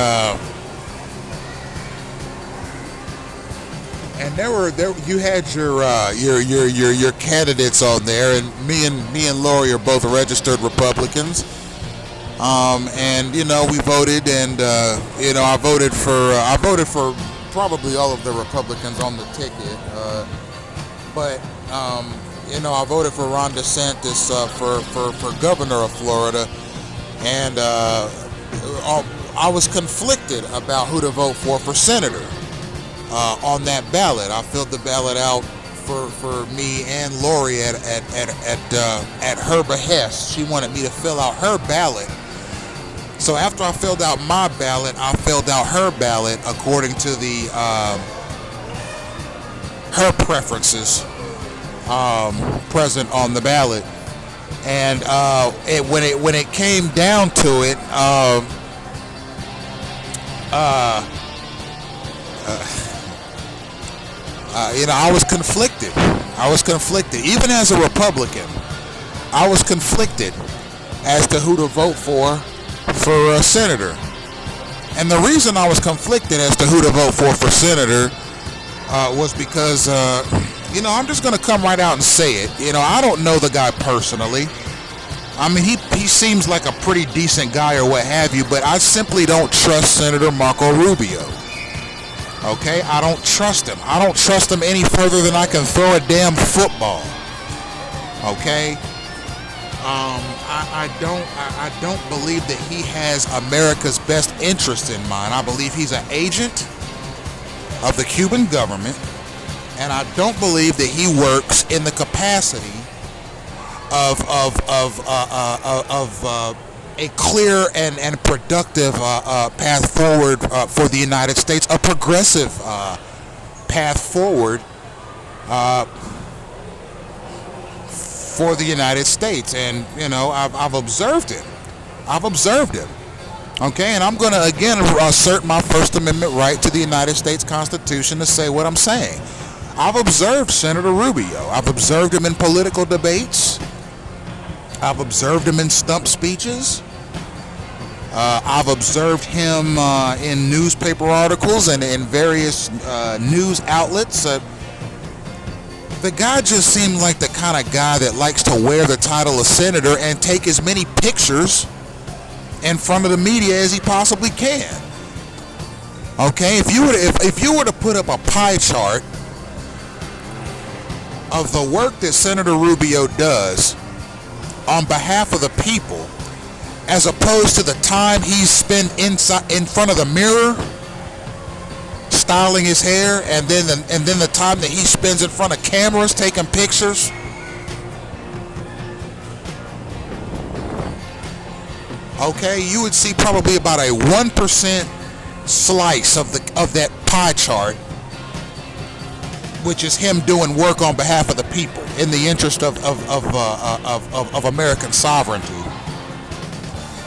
there you had your candidates on there, and me and Lori are both registered Republicans, and we voted, and I voted for probably all of the Republicans on the ticket, but I voted for Ron DeSantis for governor of Florida, and I was conflicted about who to vote for senator on that ballot. I filled the ballot out for me and Lori at her behest. She wanted me to fill out her ballot. So after I filled out my ballot, I filled out her ballot according to her preferences present on the ballot, and when it came down to it, I was conflicted. Even as a Republican, I was conflicted as to who to vote for a senator. And the reason I was conflicted as to who to vote for senator was because I'm just going to come right out and say it. I don't know the guy personally. I mean, he seems like a pretty decent guy or what have you, but I simply don't trust Senator Marco Rubio. Okay? I don't trust him. I don't trust him any further than I can throw a damn football. Okay? I don't believe that he has America's best interest in mind. I believe he's an agent of the Cuban government. And I don't believe that he works in the capacity of a clear and productive path forward for the United States, a progressive path forward for the United States. And I've observed him. Okay, and I'm going to again assert my First Amendment right to the United States Constitution to say what I'm saying. I've observed Senator Rubio. I've observed him in political debates. I've observed him in stump speeches. I've observed him in newspaper articles and in various news outlets. The guy just seemed like the kind of guy that likes to wear the title of senator and take as many pictures in front of the media as he possibly can. Okay, if you were to put up a pie chart of the work that Senator Rubio does on behalf of the people, as opposed to the time he's spent in front of the mirror styling his hair, and then the time that he spends in front of cameras taking pictures, okay, you would see probably about a 1% slice of that pie chart, which is him doing work on behalf of the people in the interest of American sovereignty.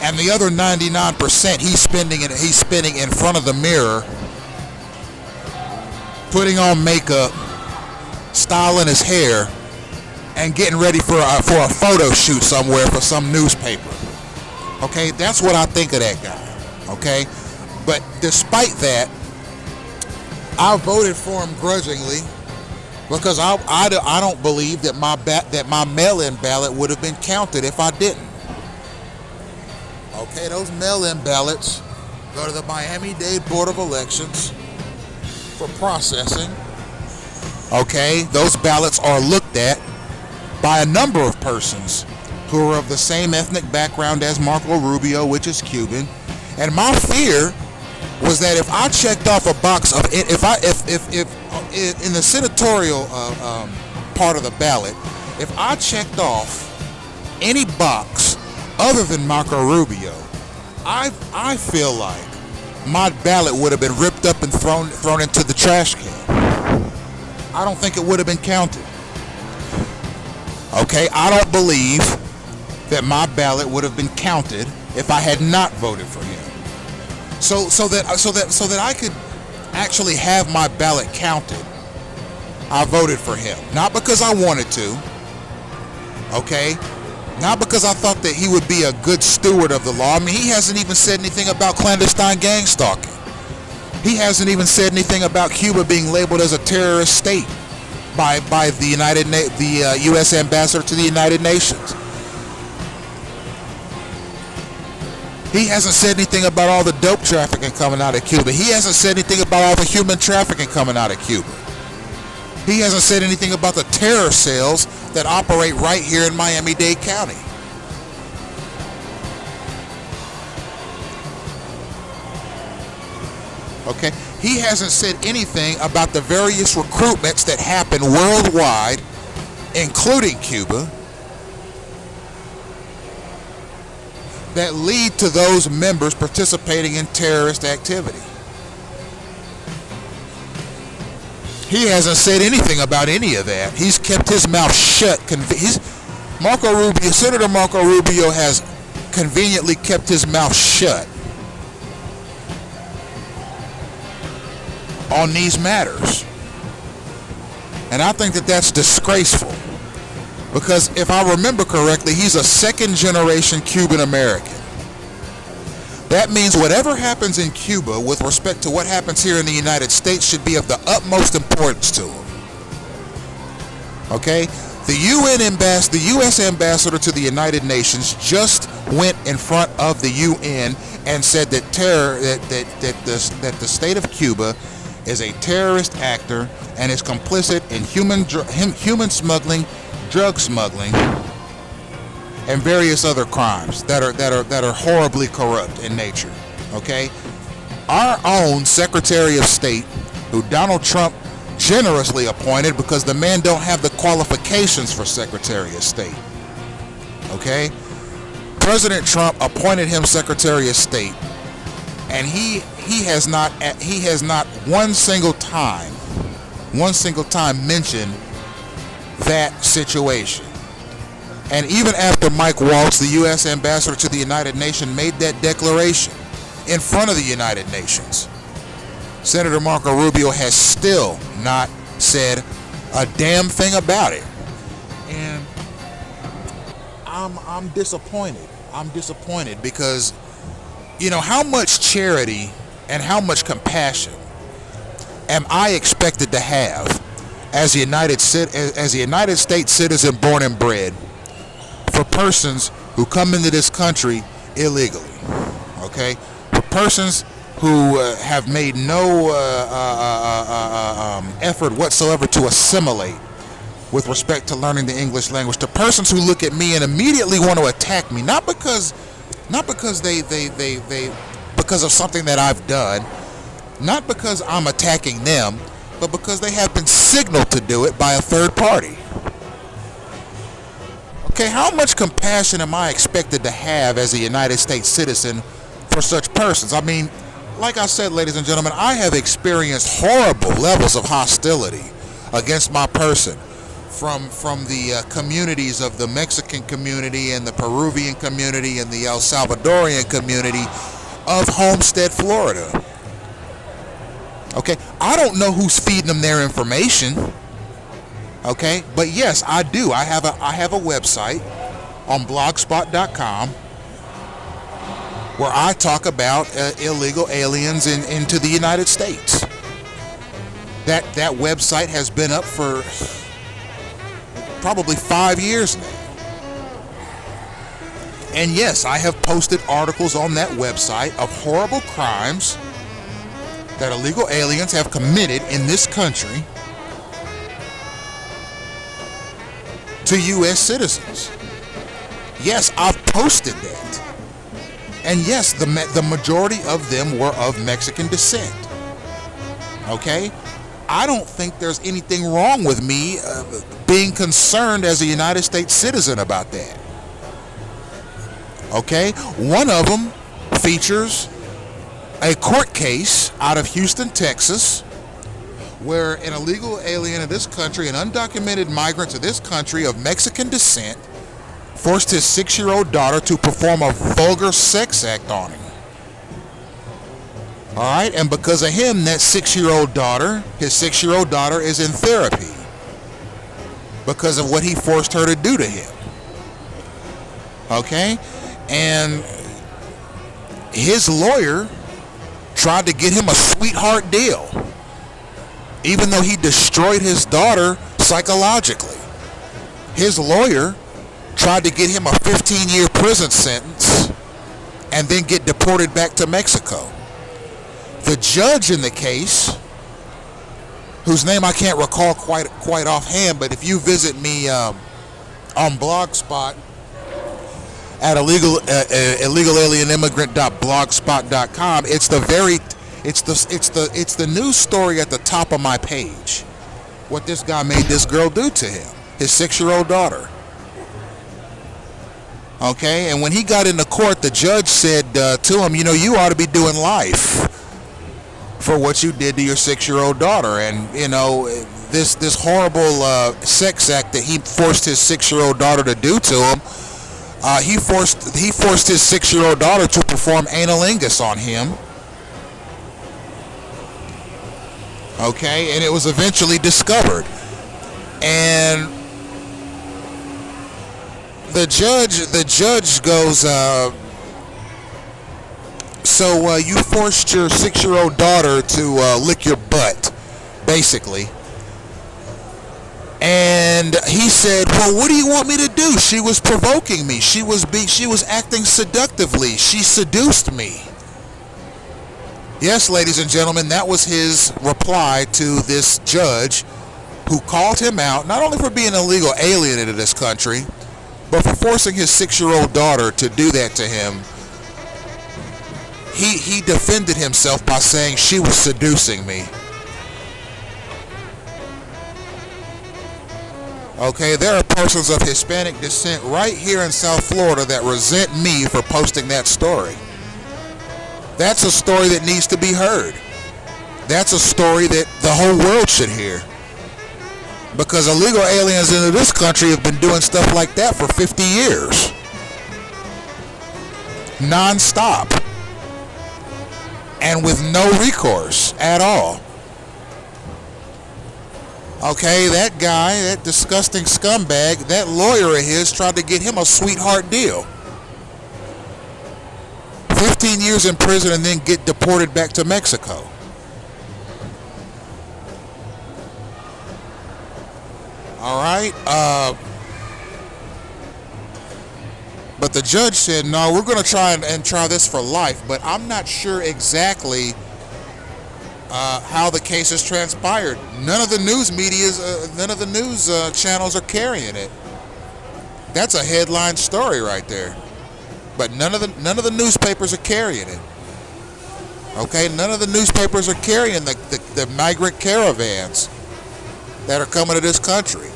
And the other 99% he's spending in front of the mirror, putting on makeup, styling his hair, and getting ready for a photo shoot somewhere for some newspaper. Okay, that's what I think of that guy. Okay, but despite that, I voted for him grudgingly, because I don't believe that my mail-in ballot would have been counted if I didn't. Okay, those mail-in ballots go to the Miami-Dade Board of Elections for processing. Okay, those ballots are looked at by a number of persons who are of the same ethnic background as Marco Rubio, which is Cuban. And my fear was that if I checked off a box of if in the senatorial part of the ballot, if I checked off any box other than Marco Rubio, I feel like my ballot would have been ripped up and thrown into the trash can. I don't think it would have been counted. Okay, I don't believe that my ballot would have been counted if I had not voted for him. So that I could actually have my ballot counted, I voted for him. Not because I wanted to, okay? Not because I thought that he would be a good steward of the law. I mean, he hasn't even said anything about clandestine gangstalking. He hasn't even said anything about Cuba being labeled as a terrorist state by the U.S. ambassador to the United Nations. He hasn't said anything about all the dope trafficking coming out of Cuba. He hasn't said anything about all the human trafficking coming out of Cuba. He hasn't said anything about the terror cells that operate right here in Miami-Dade County. Okay, he hasn't said anything about the various recruitments that happen worldwide, including Cuba, that lead to those members participating in terrorist activity. He hasn't said anything about any of that. He's kept his mouth shut. Senator Marco Rubio has conveniently kept his mouth shut on these matters. And I think that that's disgraceful. Because if I remember correctly, he's a second-generation Cuban American. That means whatever happens in Cuba with respect to what happens here in the United States should be of the utmost importance to him. Okay? The U.S. ambassador to the United Nations just went in front of the UN and said that the state of Cuba is a terrorist actor and is complicit in human smuggling, drug smuggling, and various other crimes that are horribly corrupt in nature. Okay? Our own Secretary of State, who Donald Trump generously appointed because the man don't have the qualifications for Secretary of State. Okay? President Trump appointed him Secretary of State, and he has not one single time mentioned that situation. And even after Mike Waltz, the U.S. ambassador to the United Nations, made that declaration in front of the United Nations, Senator Marco Rubio has still not said a damn thing about it. And I'm disappointed. I'm disappointed because, you know, how much charity and how much compassion am I expected to have as a United States citizen born and bred for persons who come into this country illegally, okay? For persons who have made no effort whatsoever to assimilate with respect to learning the English language, to persons who look at me and immediately want to attack me, not because because of something that I've done, not because I'm attacking them, but because they have been signaled to do it by a third party. Okay, how much compassion am I expected to have as a United States citizen for such persons? I mean, like I said, ladies and gentlemen, I have experienced horrible levels of hostility against my person from the communities of the Mexican community and the Peruvian community and the El Salvadorian community of Homestead, Florida. Okay, I don't know who's feeding them their information. Okay, but yes, I do. I have a website on blogspot.com where I talk about illegal aliens into the United States. That website has been up for probably 5 years now. And yes, I have posted articles on that website of horrible crimes that illegal aliens have committed in this country to U.S. citizens. Yes, I've posted that. And yes, the majority of them were of Mexican descent. Okay? I don't think there's anything wrong with me being concerned as a United States citizen about that. Okay? One of them features a court case out of Houston, Texas, where an illegal alien in this country, an undocumented migrant to this country of Mexican descent, forced his 6-year-old daughter to perform a vulgar sex act on him. All right, and because of him, his 6-year-old daughter is in therapy because of what he forced her to do to him. Okay, and his lawyer tried to get him a sweetheart deal, even though he destroyed his daughter psychologically. His lawyer tried to get him a 15-year prison sentence and then get deported back to Mexico. The judge in the case, whose name I can't recall quite offhand, but if you visit me on Blogspot at illegalalienimmigrant.blogspot.com, it's the news story at the top of my page. What this guy made this girl do to him, his 6-year-old daughter. Okay, and when he got into court, the judge said to him, you ought to be doing life for what you did to your 6-year-old daughter. And this horrible sex act that he forced his 6-year-old daughter to do to him, he forced his 6-year-old daughter to perform analingus on him. Okay, and it was eventually discovered. And the judge goes, so you forced your 6-year-old daughter to lick your butt, basically. And he said, well, what do you want me to do? She was provoking me. She was acting seductively. She seduced me. Yes, ladies and gentlemen, that was his reply to this judge who called him out, not only for being an illegal alien into this country, but for forcing his 6-year-old daughter to do that to him. He defended himself by saying she was seducing me. Okay, there are persons of Hispanic descent right here in South Florida that resent me for posting that story. That's a story that needs to be heard. That's a story that the whole world should hear. Because illegal aliens into this country have been doing stuff like that for 50 years. Non-stop. And with no recourse at all. Okay, that guy, that disgusting scumbag, that lawyer of his tried to get him a sweetheart deal. 15 years in prison and then get deported back to Mexico. All right. But the judge said, no, we're going to try and try this for life. But I'm not sure exactly how the case has transpired. None of the news channels are carrying it. That's a headline story right there. But none of the newspapers are carrying it. Okay, none of the newspapers are carrying the migrant caravans that are coming to this country.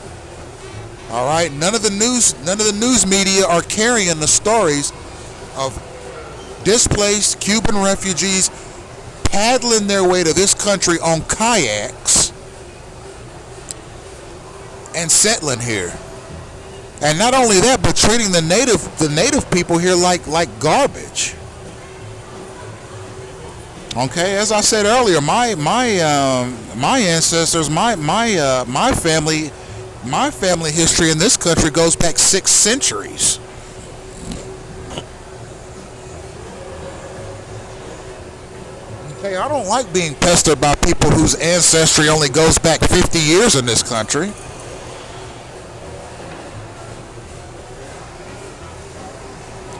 All right, none of the news media are carrying the stories of displaced Cuban refugees paddling their way to this country on kayaks and settling here. And not only that, but treating the native people here like garbage. Okay, as I said earlier, my ancestors, my family history in this country goes back 6 centuries. Okay, I don't like being pestered by people whose ancestry only goes back 50 years in this country.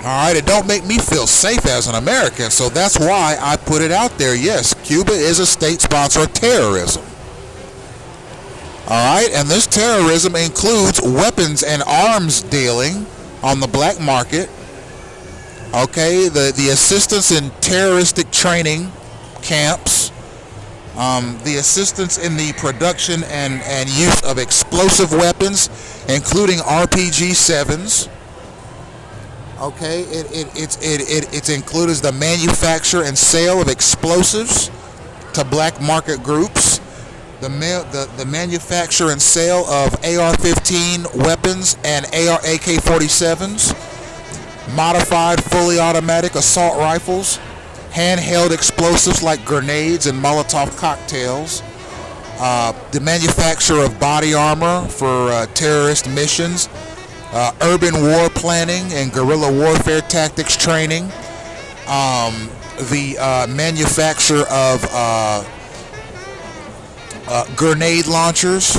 All right, it don't make me feel safe as an American, so that's why I put it out there. Yes, Cuba is a state sponsor of terrorism. All right, and this terrorism includes weapons and arms dealing on the black market. Okay, the assistance in terroristic training camps, the assistance in the production and use of explosive weapons, including RPG-7s. Okay, it includes the manufacture and sale of explosives to black market groups, the manufacture and sale of AR-15 weapons and AK-47s, modified fully automatic assault rifles, handheld explosives like grenades and Molotov cocktails, the manufacture of body armor for terrorist missions, urban war planning and guerrilla warfare tactics training, the manufacture of grenade launchers,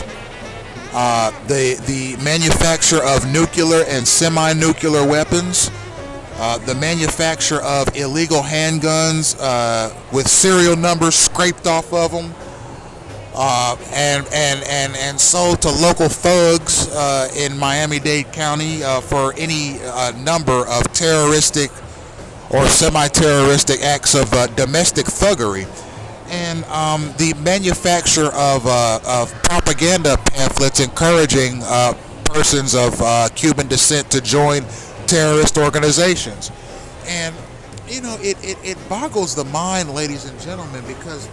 the manufacture of nuclear and semi-nuclear weapons, the manufacture of illegal handguns with serial numbers scraped off of them, and sold to local thugs in Miami-Dade County for any number of terroristic or semi-terroristic acts of domestic thuggery, and the manufacture of propaganda pamphlets encouraging persons of Cuban descent to join terrorist organizations. And it boggles the mind, ladies and gentlemen, because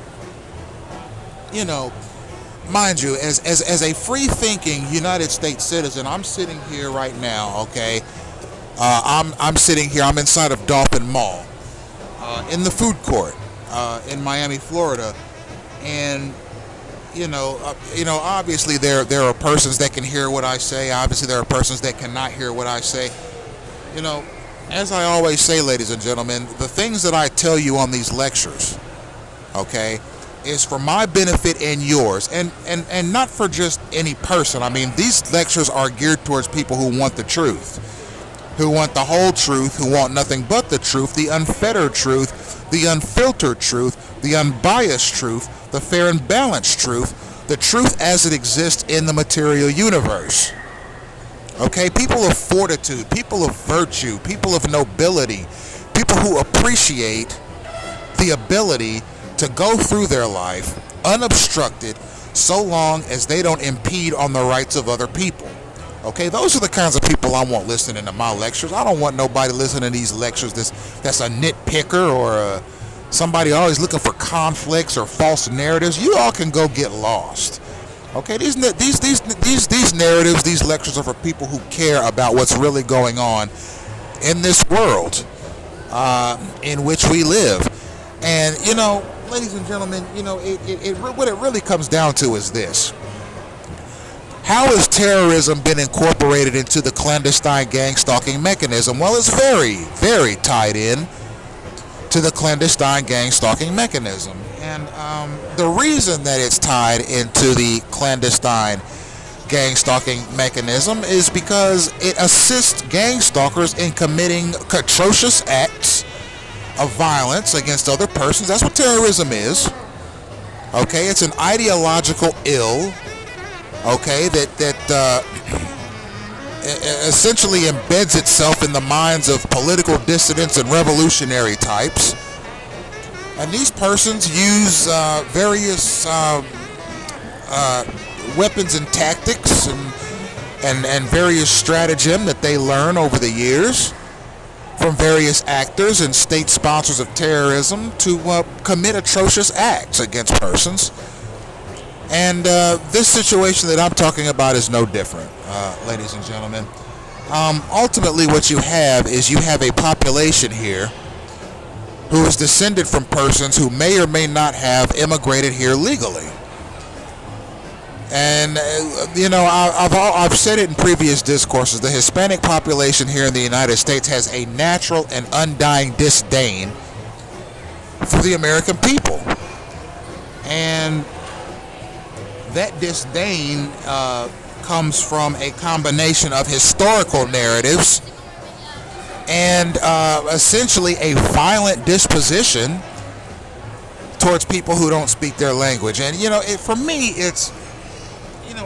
mind you, as a free-thinking United States citizen, I'm sitting here right now. Okay, I'm sitting here. I'm inside of Dolphin Mall, in the food court, in Miami, Florida, and obviously there are persons that can hear what I say. Obviously, there are persons that cannot hear what I say. As I always say, ladies and gentlemen, the things that I tell you on these lectures, okay, is for my benefit and yours, and not for just any person. I mean, these lectures are geared towards people who want the truth, who want the whole truth, who want nothing but the truth, the unfettered truth, the unfiltered truth, the unbiased truth, the fair and balanced truth, the truth as it exists in the material universe. Okay, people of fortitude, people of virtue, people of nobility, people who appreciate the ability to go through their life unobstructed so long as they don't impede on the rights of other people. Okay, those are the kinds of people I want listening to my lectures. I don't want nobody listening to these lectures that's a nitpicker or somebody always looking for conflicts or false narratives. You all can go get lost. Okay, these narratives, these lectures are for people who care about what's really going on in this world in which we live. And ladies and gentlemen, what it really comes down to is this: how has terrorism been incorporated into the clandestine gang-stalking mechanism? Well, it's very, very tied in to the clandestine gang-stalking mechanism. And the reason that it's tied into the clandestine gang-stalking mechanism is because it assists gang-stalkers in committing atrocious acts of violence against other persons. That's what terrorism is. Okay, it's an ideological ill, okay, that essentially embeds itself in the minds of political dissidents and revolutionary types. And these persons use various weapons and tactics and various stratagem that they learn over the years from various actors and state sponsors of terrorism to commit atrocious acts against persons. And this situation that I'm talking about is no different, ladies and gentlemen. Ultimately, what you have is a population here who is descended from persons who may or may not have immigrated here legally. And, I've said it in previous discourses, the Hispanic population here in the United States has a natural and undying disdain for the American people. And that disdain comes from a combination of historical narratives and essentially a violent disposition towards people who don't speak their language. And for me, it's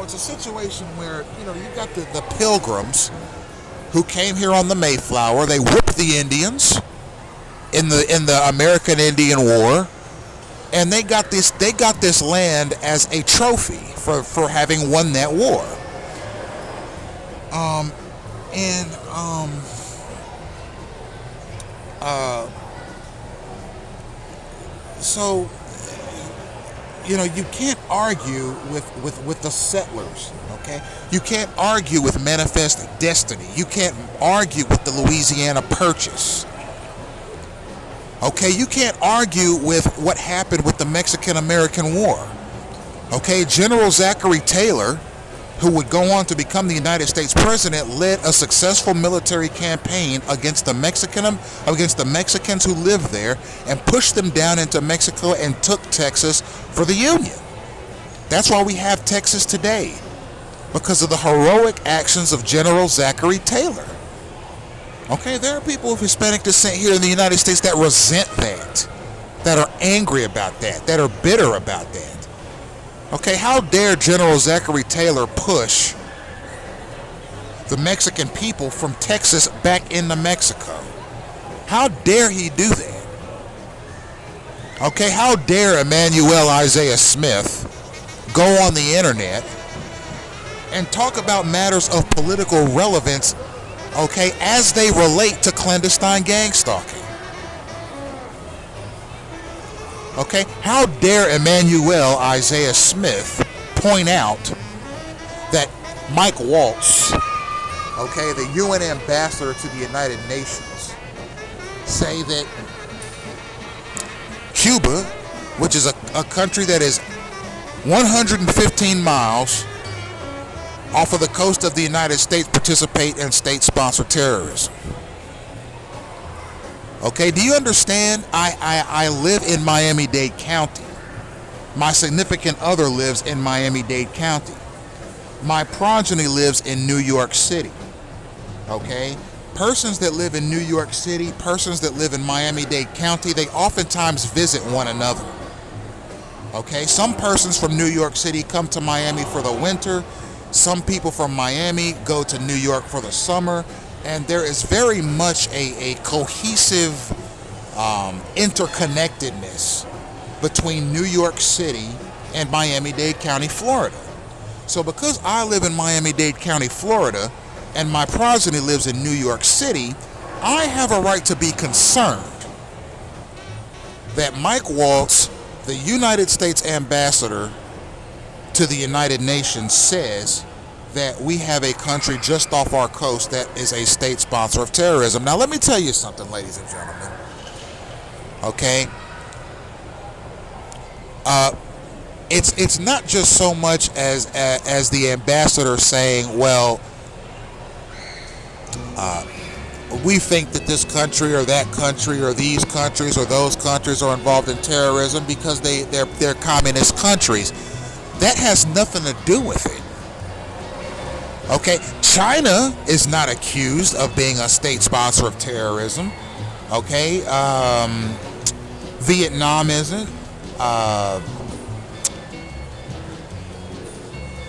it's a situation where you got the Pilgrims who came here on the Mayflower. They whipped the Indians in the American Indian War, and they got this land as a trophy for having won that war. So you can't argue with the settlers, okay? You can't argue with Manifest Destiny. You can't argue with the Louisiana Purchase. Okay, you can't argue with what happened with the Mexican-American War. Okay, General Zachary Taylor, who would go on to become the United States president, led a successful military campaign against the Mexicans who lived there and pushed them down into Mexico and took Texas for the Union. That's why we have Texas today, because of the heroic actions of General Zachary Taylor. Okay, there are people of Hispanic descent here in the United States that resent that are angry about that are bitter about that. Okay, how dare General Zachary Taylor push the Mexican people from Texas back into Mexico? How dare he do that? Okay, how dare Emmanuel Isaiah Smith go on the internet and talk about matters of political relevance, okay, as they relate to clandestine gangstalking? Okay, how dare Emmanuel Isaiah Smith point out that Mike Waltz, okay, the UN ambassador to the United Nations, say that Cuba, which is a country that is 115 miles off of the coast of the United States, participate in state-sponsored terrorism. Okay, do you understand? I live in Miami-Dade County. My significant other lives in Miami-Dade County. My progeny lives in New York City. Okay? Persons that live in New York City, persons that live in Miami-Dade County, they oftentimes visit one another. Okay? Some persons from New York City come to Miami for the winter. Some people from Miami go to New York for the summer. And there is very much a cohesive interconnectedness between New York City and Miami-Dade County, Florida. So because I live in Miami-Dade County, Florida, and my progeny lives in New York City, I have a right to be concerned that Mike Waltz, the United States ambassador to the United Nations, says that we have a country just off our coast that is a state sponsor of terrorism. Now, let me tell you something, ladies and gentlemen. Okay? It's not just so much as the ambassador saying, well, we think that this country or that country or these countries or those countries are involved in terrorism because they're communist countries. That has nothing to do with it. Okay, China is not accused of being a state sponsor of terrorism. Okay, Vietnam isn't.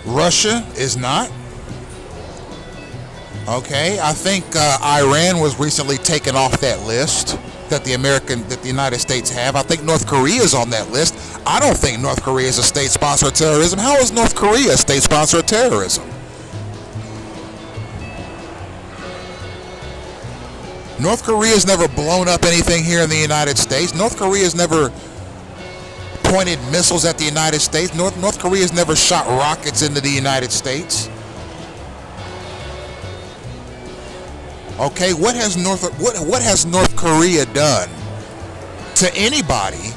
Russia is not. Okay, I think Iran was recently taken off that list that the United States have. I think North Korea is on that list. I don't think North Korea is a state sponsor of terrorism. How is North Korea a state sponsor of terrorism? North Korea has never blown up anything here in the United States. North Korea has never pointed missiles at the United States. North Korea has never shot rockets into the United States. Okay, what has North Korea done to anybody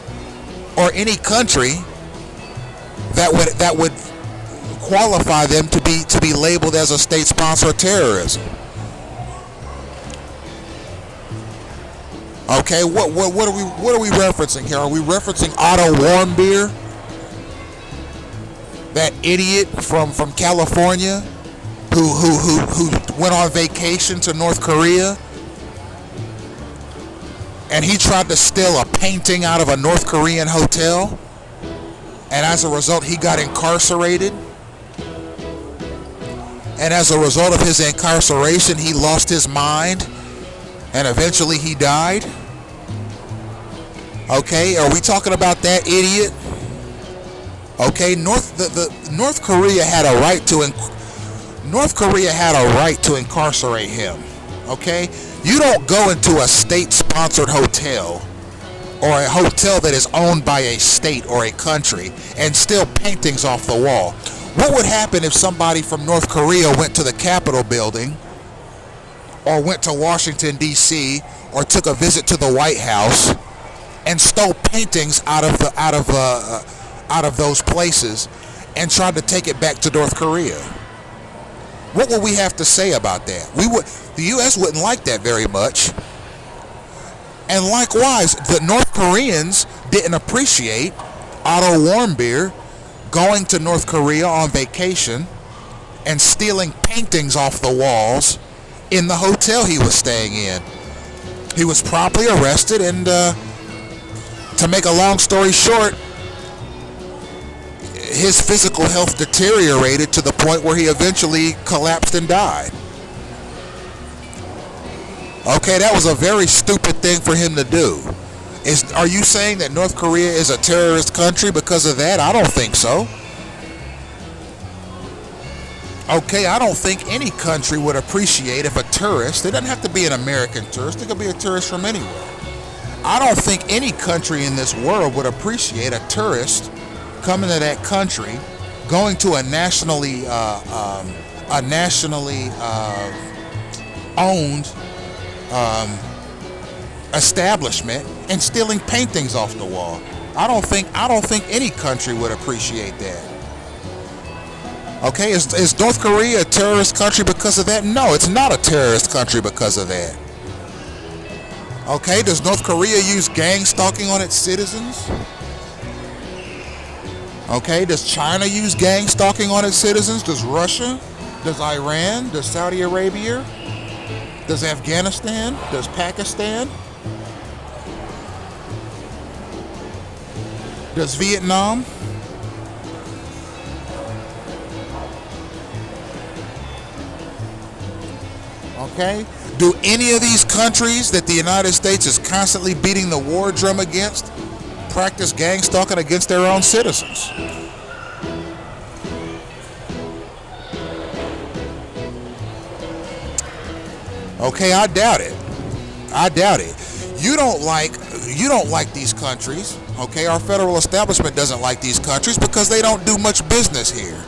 or any country that would qualify them to be labeled as a state sponsor of terrorism? Okay, what are we referencing here? Are we referencing Otto Warmbier, that idiot from California, who went on vacation to North Korea and he tried to steal a painting out of a North Korean hotel, and as a result he got incarcerated, and as a result of his incarceration he lost his mind and eventually he died. Okay, are we talking about that idiot? Okay, North Korea had a right to incarcerate him. Okay, you don't go into a state-sponsored hotel or a hotel that is owned by a state or a country and steal paintings off the wall. What would happen if somebody from North Korea went to the Capitol building or went to Washington, D.C., or took a visit to the White House and stole paintings out of those places and tried to take it back to North Korea? What would we have to say about that? The U.S. wouldn't like that very much. And likewise, the North Koreans didn't appreciate Otto Warmbier going to North Korea on vacation and stealing paintings off the walls in the hotel he was staying in. He was promptly arrested, and to make a long story short, his physical health deteriorated to the point where he eventually collapsed and died. Okay, that was a very stupid thing for him to do. Are you saying that North Korea is a terrorist country because of that? I don't think so. Okay, I don't think any country would appreciate if a tourist, it doesn't have to be an American tourist, it could be a tourist from anywhere. I don't think any country in this world would appreciate a tourist coming to that country, going to a nationally owned establishment and stealing paintings off the wall. I don't think any country would appreciate that. Okay, is North Korea a terrorist country because of that? No, it's not a terrorist country because of that. Okay, does North Korea use gang stalking on its citizens? Okay, does China use gang stalking on its citizens? Does Russia? Does Iran? Does Saudi Arabia? Does Afghanistan? Does Pakistan? Does Vietnam? Okay, do any of these countries that the United States is constantly beating the war drum against practice gang stalking against their own citizens? Okay, I doubt it. You don't like these countries. Okay, our federal establishment doesn't like these countries because they don't do much business here.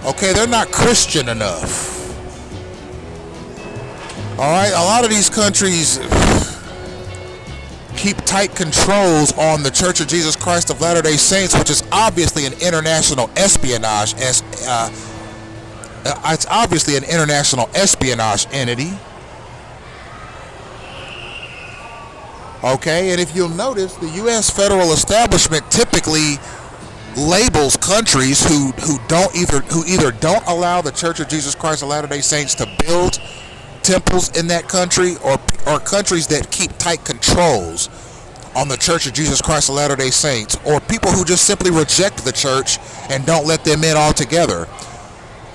Okay, they're not Christian enough. All right, a lot of these countries keep tight controls on the Church of Jesus Christ of Latter-day Saints, which is obviously an international espionage. It's obviously an international espionage entity. Okay, and if you'll notice, the U.S. federal establishment typically labels countries who either don't allow the Church of Jesus Christ of Latter-day Saints to build temples in that country, or countries that keep tight controls on the Church of Jesus Christ of Latter-day Saints, or people who just simply reject the church and don't let them in altogether.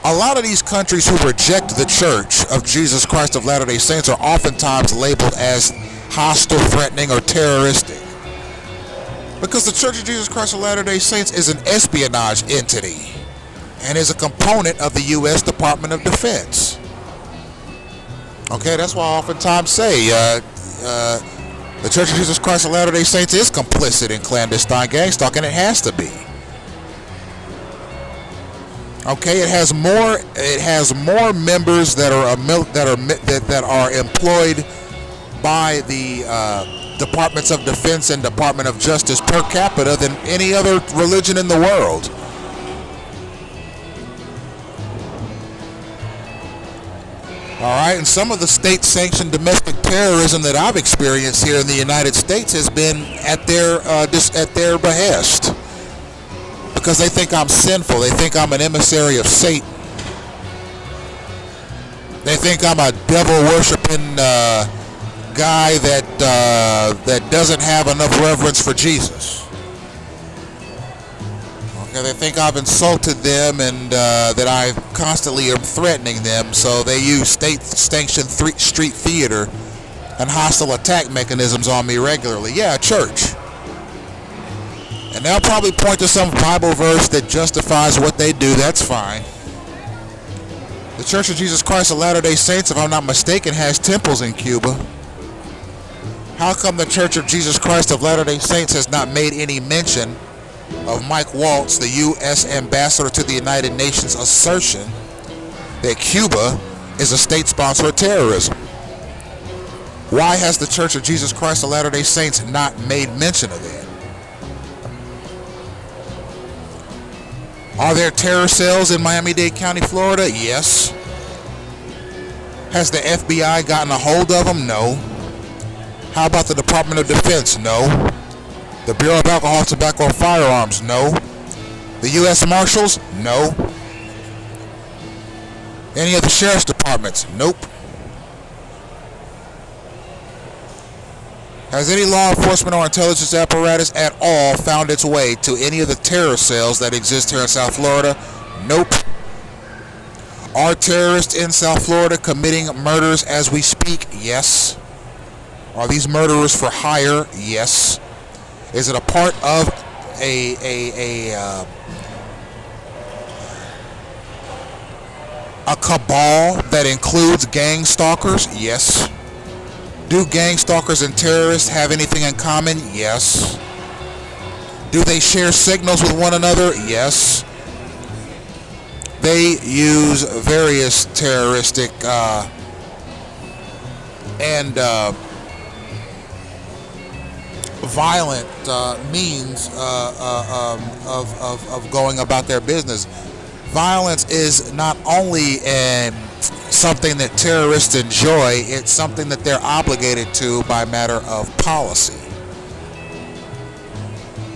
A lot of these countries who reject the Church of Jesus Christ of Latter-day Saints are oftentimes labeled as hostile, threatening, or terroristic, because the Church of Jesus Christ of Latter-day Saints is an espionage entity and is a component of the U.S. Department of Defense. Okay, that's why I oftentimes say the Church of Jesus Christ of Latter-day Saints is complicit in clandestine gang stalking. It has to be. Okay, it has more members that are employed by the Departments of Defense and Department of Justice per capita than any other religion in the world. All right, and some of the state-sanctioned domestic terrorism that I've experienced here in the United States has been at their behest, because they think I'm sinful. They think I'm an emissary of Satan. They think I'm a devil-worshipping guy that doesn't have enough reverence for Jesus. Okay, they think I've insulted them and that I constantly am threatening them, so they use state-sanctioned street theater and hostile attack mechanisms on me regularly. Yeah, church. And they'll probably point to some Bible verse that justifies what they do. That's fine. The Church of Jesus Christ of Latter-day Saints, if I'm not mistaken, has temples in Cuba. How come the Church of Jesus Christ of Latter-day Saints has not made any mention of Mike Waltz, the U.S. ambassador to the United Nations, assertion that Cuba is a state sponsor of terrorism? Why has the Church of Jesus Christ of Latter-day Saints not made mention of that? Are there terror cells in Miami-Dade County, Florida? Yes. Has the FBI gotten a hold of them? No. How about the Department of Defense? No. The Bureau of Alcohol, Tobacco, and Firearms? No. The U.S. Marshals? No. Any of the sheriff's departments? Nope. Has any law enforcement or intelligence apparatus at all found its way to any of the terror cells that exist here in South Florida? Nope. Are terrorists in South Florida committing murders as we speak? Yes. Are these murderers for hire? Yes. Is it a part of a cabal that includes gang stalkers? Yes. Do gang stalkers and terrorists have anything in common? Yes. Do they share signals with one another? Yes. They use various terroristic and violent means of going about their business. Violence is not only something that terrorists enjoy, it's something that they're obligated to by matter of policy.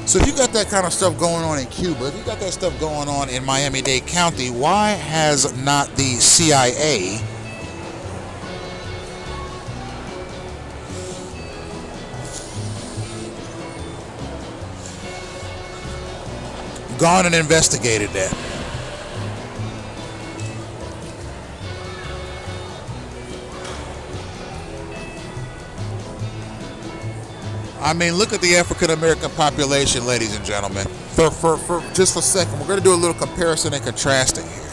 So if you got that kind of stuff going on in Cuba, if you got that stuff going on in Miami-Dade County, why has not the CIA gone and investigated that? I mean, look at the African American population, ladies and gentlemen. For just for a second, we're going to do a little comparison and contrasting here.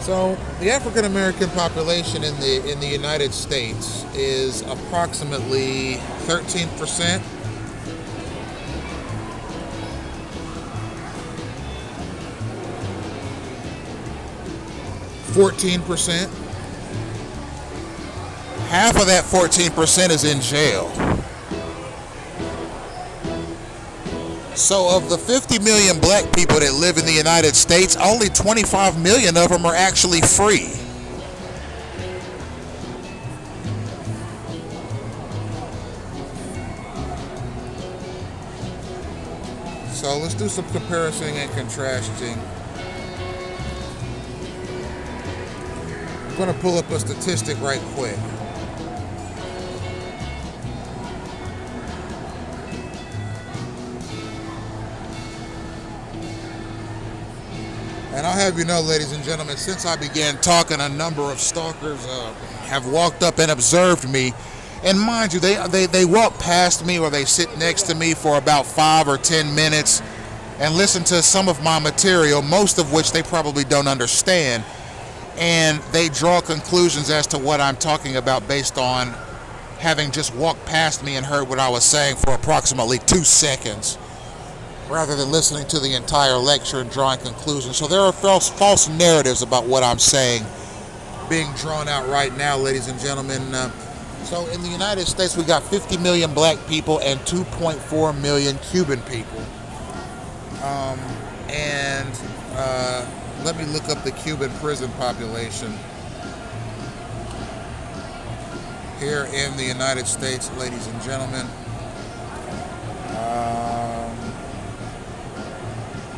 So, the African American population in the United States is approximately 13%. %14. Half of that 14% is in jail. So of the 50 million black people that live in the United States, only 25 million of them are actually free. So let's do some comparison and contrasting. I'm going to pull up a statistic right quick. And I'll have you know, ladies and gentlemen, since I began talking, a number of stalkers have walked up and observed me. And mind you, they walk past me or they sit next to me for about 5 or 10 minutes and listen to some of my material, most of which they probably don't understand. And they draw conclusions as to what I'm talking about based on having just walked past me and heard what I was saying for approximately 2 seconds, rather than listening to the entire lecture and drawing conclusions. So there are false narratives about what I'm saying being drawn out right now, ladies and gentlemen. So in the United States, we got 50 million black people and 2.4 million Cuban people. Let me look up the Cuban prison population here in the United States, ladies and gentlemen.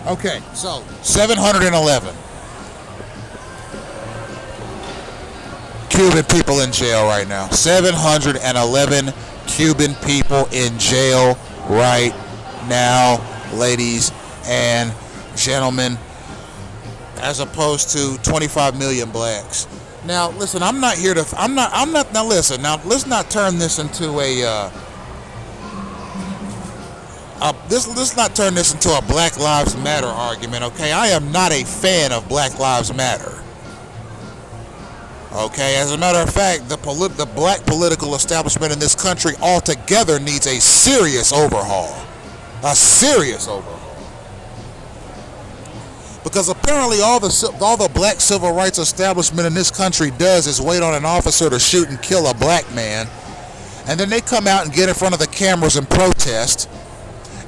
Okay, so 711. Cuban people in jail right now. 711 Cuban people in jail right now, ladies and gentlemen, as opposed to 25 million blacks. Now, listen, let's not turn this into let's not turn this into a Black Lives Matter argument, okay? I am not a fan of Black Lives Matter. Okay, as a matter of fact, the black political establishment in this country altogether needs a serious overhaul. A serious overhaul. Because apparently all the black civil rights establishment in this country does is wait on an officer to shoot and kill a black man, and then they come out and get in front of the cameras and protest.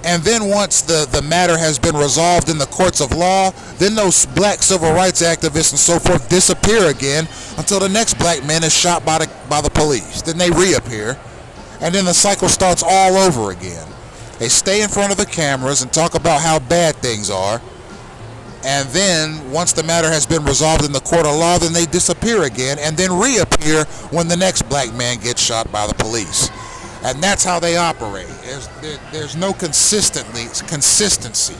And then once the matter has been resolved in the courts of law, then those black civil rights activists and so forth disappear again until the next black man is shot by the police. Then they reappear, and then the cycle starts all over again. They stay in front of the cameras and talk about how bad things are, and then once the matter has been resolved in the court of law, then they disappear again and then reappear when the next black man gets shot by the police. And that's how they operate. There's no consistency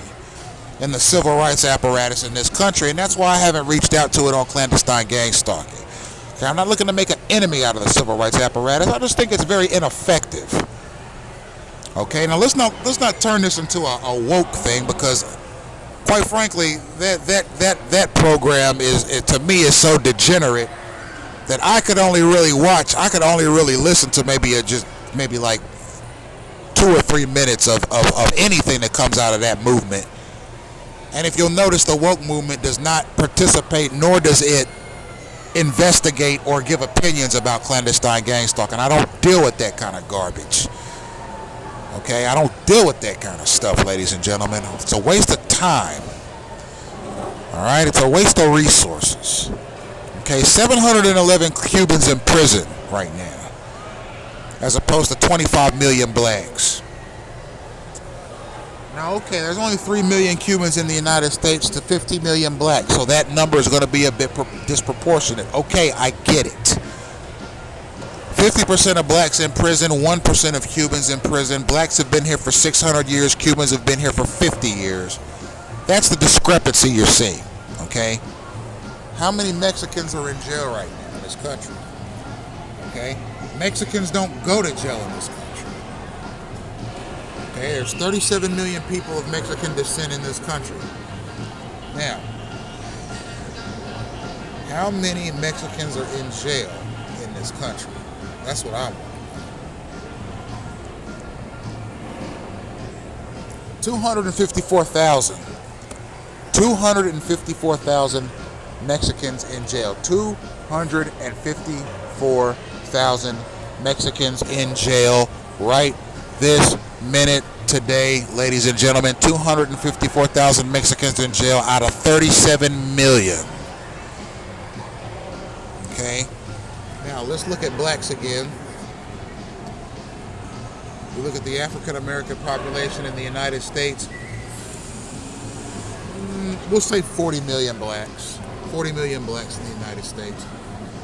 in the civil rights apparatus in this country, and that's why I haven't reached out to it on clandestine gangstalking. Okay, I'm not looking to make an enemy out of the civil rights apparatus. I just think it's very ineffective. Okay, now let's not turn this into a woke thing, because, quite frankly, that program to me is so degenerate that I could only really listen to maybe like 2 or 3 minutes of anything that comes out of that movement. And if you'll notice, the woke movement does not participate, nor does it investigate or give opinions about clandestine gangstalking. I don't deal with that kind of garbage. Okay, I don't deal with that kind of stuff, ladies and gentlemen. It's a waste of time. All right, it's a waste of resources. Okay, 711 Cubans in prison right now, as opposed to 25 million blacks. Now, okay, there's only 3 million Cubans in the United States to 50 million blacks, so that number is going to be a bit disproportionate. Okay, I get it. 50% of blacks in prison, 1% of Cubans in prison. Blacks have been here for 600 years, Cubans have been here for 50 years. That's the discrepancy you're seeing, okay? How many Mexicans are in jail right now in this country? Okay? Mexicans don't go to jail in this country. Okay, there's 37 million people of Mexican descent in this country. Now, how many Mexicans are in jail in this country? That's what I want. 254,000. 254,000 Mexicans in jail. 254,000 Mexicans in jail right this minute today, ladies and gentlemen. 254,000 Mexicans in jail out of 37 million. Okay. Now let's look at blacks again. We look at the African American population in the United States. We'll say 40 million blacks. 40 million blacks in the United States.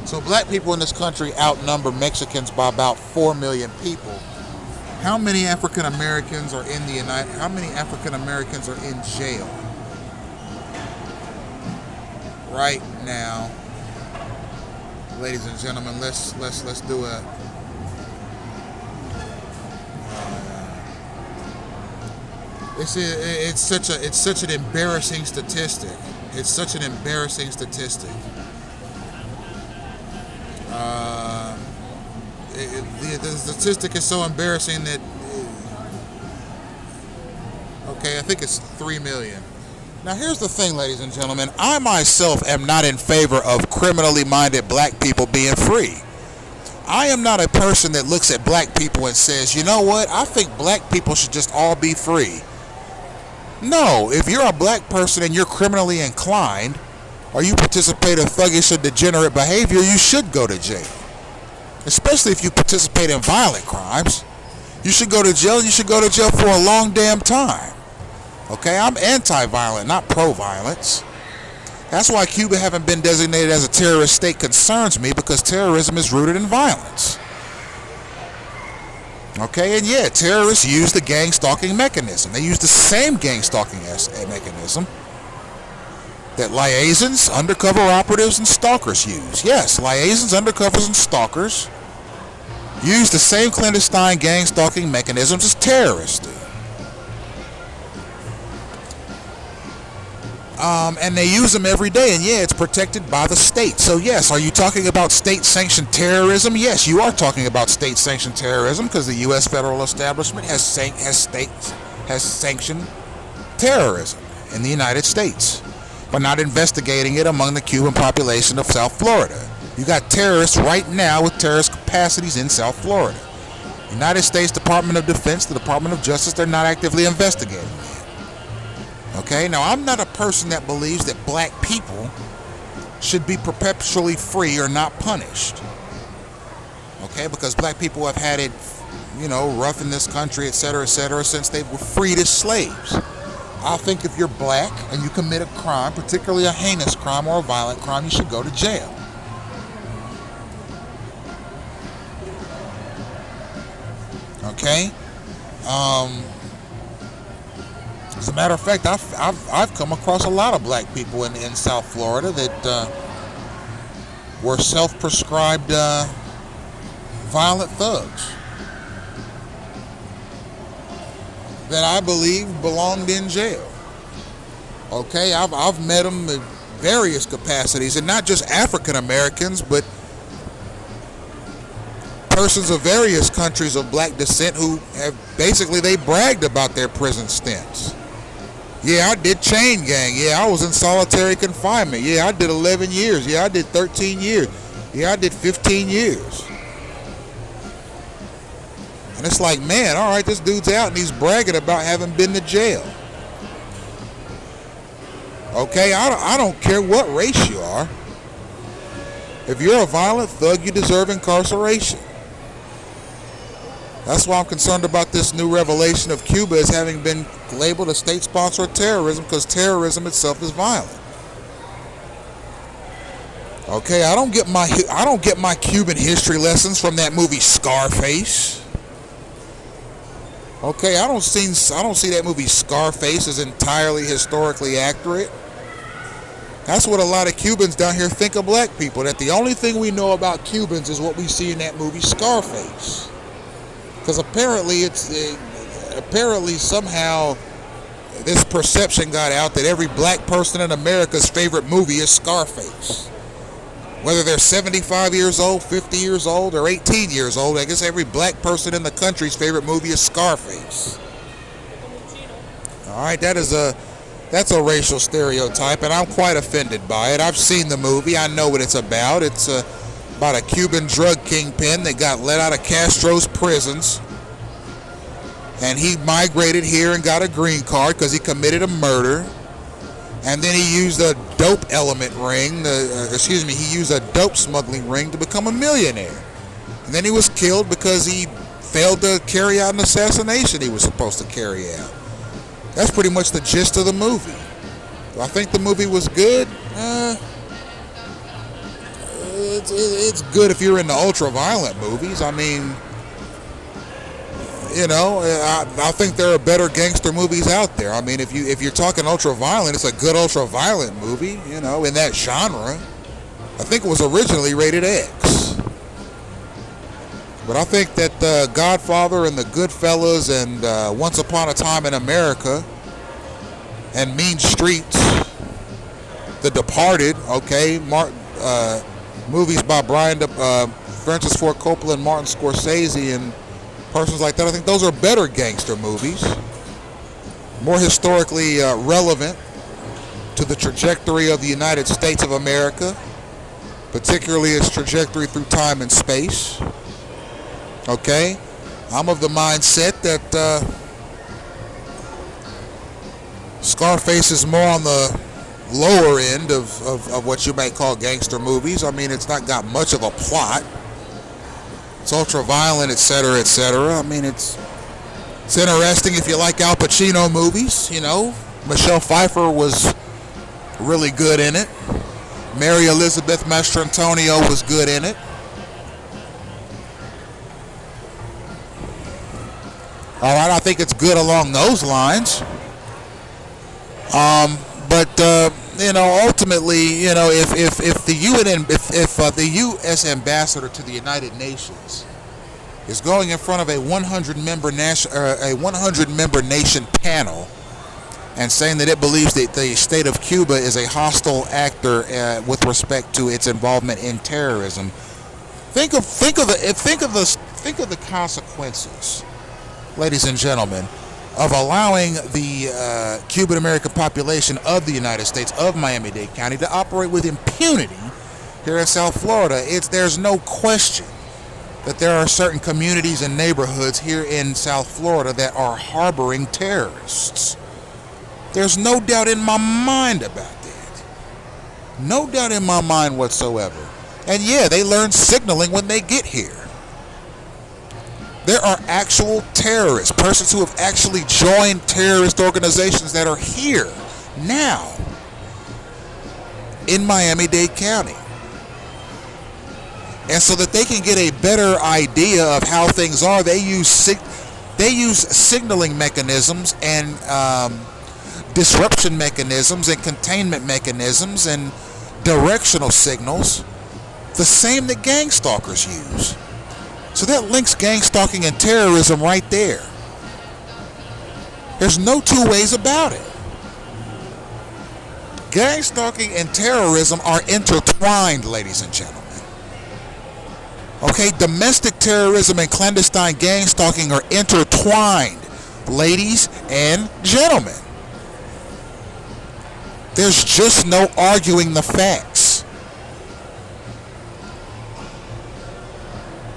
So black people in this country outnumber Mexicans by about 4 million people. How many African Americans are in how many African Americans are in jail right now? Ladies and gentlemen, let's do a it's such an embarrassing statistic. It's such an embarrassing statistic. The statistic is so embarrassing that okay, I think it's 3 million. Now here's the thing, ladies and gentlemen. I myself am not in favor of criminally minded black people being free. I am not a person that looks at black people and says, you know what, I think black people should just all be free. No, if you're a black person and you're criminally inclined, or you participate in thuggish or degenerate behavior, you should go to jail. Especially if you participate in violent crimes. You should go to jail, and you should go to jail for a long damn time. Okay, I'm anti-violent, not pro-violence. That's why Cuba haven't been designated as a terrorist state concerns me, because terrorism is rooted in violence. Okay, and yeah, terrorists use the gang-stalking mechanism. They use the same gang-stalking mechanism that liaisons, undercover operatives, and stalkers use. Yes, liaisons, undercovers, and stalkers use the same clandestine gang-stalking mechanisms as terrorists do. And they use them every day, and yeah, it's protected by the state. So yes, are you talking about state-sanctioned terrorism? Yes, you are talking about state-sanctioned terrorism, because the U.S. federal establishment has sanctioned terrorism in the United States, but not investigating it among the Cuban population of South Florida. You got terrorists right now with terrorist capacities in South Florida. United States Department of Defense, the Department of Justice, they're not actively investigating it. Okay, now I'm not a person that believes that black people should be perpetually free or not punished. Okay, because black people have had it, rough in this country, etc., since they were freed as slaves. I think if you're black and you commit a crime, particularly a heinous crime or a violent crime, you should go to jail. Okay? As a matter of fact, I've come across a lot of black people in South Florida that were self-prescribed violent thugs that I believe belonged in jail. Okay, I've met them in various capacities, and not just African Americans, but persons of various countries of black descent who have they bragged about their prison stints. Yeah, I did chain gang. Yeah, I was in solitary confinement. Yeah, I did 11 years. Yeah, I did 13 years. Yeah, I did 15 years. And it's like, man, all right, this dude's out and he's bragging about having been to jail. Okay, I don't care what race you are. If you're a violent thug, you deserve incarceration. That's why I'm concerned about this new revelation of Cuba as having been labeled a state sponsor of terrorism, because terrorism itself is violent. Okay, I don't get my Cuban history lessons from that movie Scarface. Okay, I don't see that movie Scarface as entirely historically accurate. That's what a lot of Cubans down here think of black people, that the only thing we know about Cubans is what we see in that movie Scarface. Because apparently somehow this perception got out that every black person in America's favorite movie is Scarface. Whether they're 75 years old, 50 years old, or 18 years old, I guess every black person in the country's favorite movie is Scarface. All right, that's a racial stereotype, and I'm quite offended by it. I've seen the movie. I know what it's about. It's about a Cuban drug kingpin that got let out of Castro's prisons, and he migrated here and got a green card because he committed a murder, and then he used a dope he used a dope smuggling ring to become a millionaire, and then he was killed because he failed to carry out an assassination he was supposed to carry out. That's pretty much the gist of the movie. Do I think the movie was good? It's good if you're into ultra-violent movies. I mean, I think there are better gangster movies out there. I mean, if you're talking ultra-violent, it's a good ultra-violent movie, in that genre. I think it was originally rated X. But I think that The Godfather and The Goodfellas and Once Upon a Time in America and Mean Streets, The Departed, okay, movies by Francis Ford Coppola and Martin Scorsese and persons like that, I think those are better gangster movies, more historically relevant to the trajectory of the United States of America, particularly its trajectory through time and space. Okay, I'm of the mindset that Scarface is more on the lower end of what you might call gangster movies. I mean, it's not got much of a plot. It's ultra-violent, etc., etc. I mean, it's interesting if you like Al Pacino movies, Michelle Pfeiffer really good in it. Mary Elizabeth Mastrantonio was good in it. All right, I think it's good along those lines. But ultimately, if the UN, if the U.S. ambassador to the United Nations is going in front of a 100-member nation panel and saying that it believes that the state of Cuba is a hostile actor with respect to its involvement in terrorism, think of the consequences, ladies and gentlemen, of allowing the Cuban American population of the United States, of Miami-Dade County, to operate with impunity here in South Florida. There's no question that there are certain communities and neighborhoods here in South Florida that are harboring terrorists. There's no doubt in my mind about that. No doubt in my mind whatsoever. And yeah, they learn signaling when they get here. There are actual terrorists, persons who have actually joined terrorist organizations that are here now in Miami-Dade County. And so that they can get a better idea of how things are, they use signaling mechanisms and disruption mechanisms and containment mechanisms and directional signals, the same that gangstalkers use. So that links gangstalking and terrorism right there. There's no two ways about it. Gangstalking and terrorism are intertwined, ladies and gentlemen. Okay, domestic terrorism and clandestine gangstalking are intertwined, ladies and gentlemen. There's just no arguing the facts.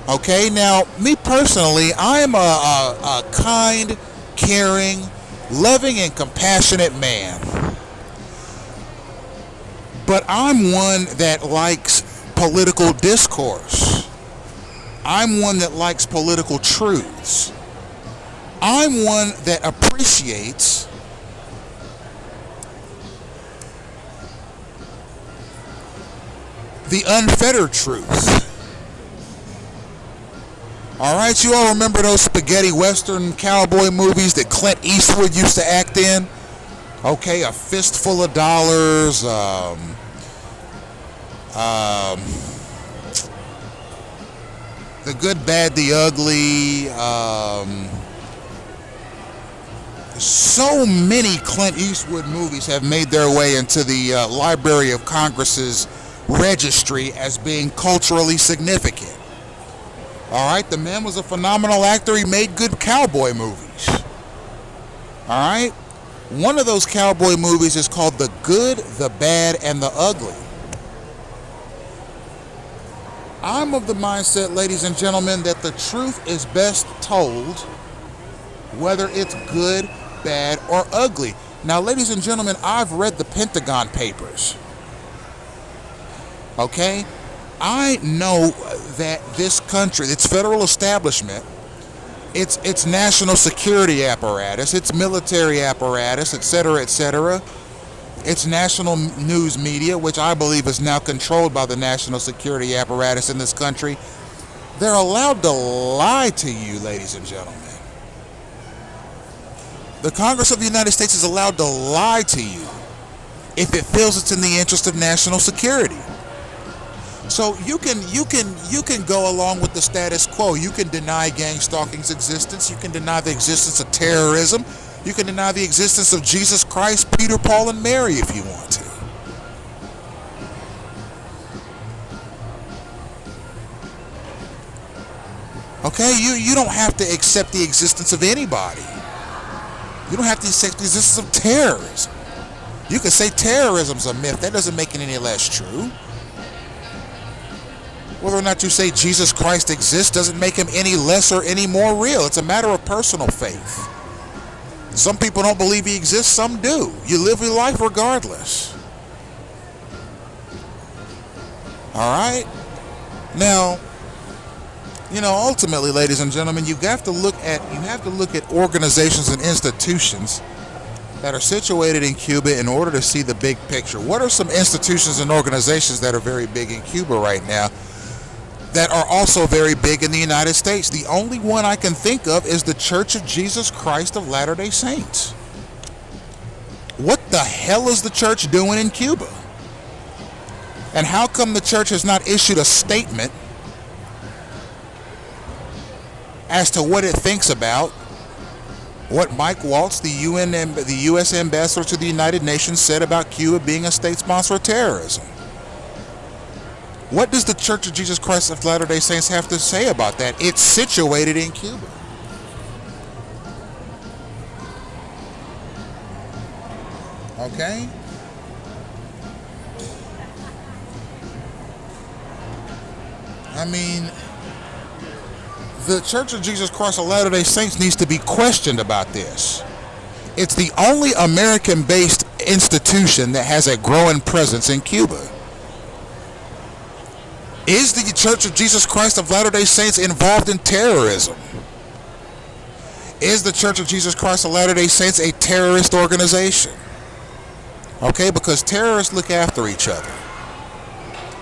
Okay, now, me personally, I'm a kind, caring, loving, and compassionate man. But I'm one that likes political discourse. I'm one that likes political truths. I'm one that appreciates the unfettered truth. All right, you all remember those spaghetti western cowboy movies that Clint Eastwood used to act in? Okay, A Fistful of Dollars, The Good, Bad, the Ugly. So many Clint Eastwood movies have made their way into the Library of Congress's registry as being culturally significant. All right, the man was a phenomenal actor. He made good cowboy movies. All right, one of those cowboy movies is called The Good, the Bad, and the Ugly. I'm of the mindset, ladies and gentlemen, that the truth is best told whether it's good, bad, or ugly. Now, ladies and gentlemen, I've read the Pentagon Papers. Okay? I know that this country, its federal establishment, its national security apparatus, its military apparatus, etc., its national news media, which I believe is now controlled by the national security apparatus in this country, they're allowed to lie to you, ladies and gentlemen. The Congress of the United States is allowed to lie to you if it feels it's in the interest of national security. So you can go along with the status quo. You can deny gangstalking's existence. You can deny the existence of terrorism. You can deny the existence of Jesus Christ, Peter, Paul, and Mary if you want to. Okay, you don't have to accept the existence of anybody. You don't have to accept the existence of terrorism. You can say terrorism's a myth. That doesn't make it any less true. Whether or not you say Jesus Christ exists doesn't make him any less or any more real. It's a matter of personal faith. Some people don't believe he exists, some do. You live your life regardless. All right? Now, ultimately, ladies and gentlemen, you have to look at organizations and institutions that are situated in Cuba in order to see the big picture. What are some institutions and organizations that are very big in Cuba right now that are also very big in the United States? The only one I can think of is the Church of Jesus Christ of Latter-day Saints. What the hell is the church doing in Cuba? And how come the church has not issued a statement as to what it thinks about what Mike Waltz, the U.S. ambassador to the United Nations, said about Cuba being a state sponsor of terrorism? What does the Church of Jesus Christ of Latter-day Saints have to say about that? It's situated in Cuba. Okay? I mean, the Church of Jesus Christ of Latter-day Saints needs to be questioned about this. It's the only American-based institution that has a growing presence in Cuba. Is the Church of Jesus Christ of Latter-day Saints involved in terrorism? Is the Church of Jesus Christ of Latter-day Saints a terrorist organization? Okay, because terrorists look after each other.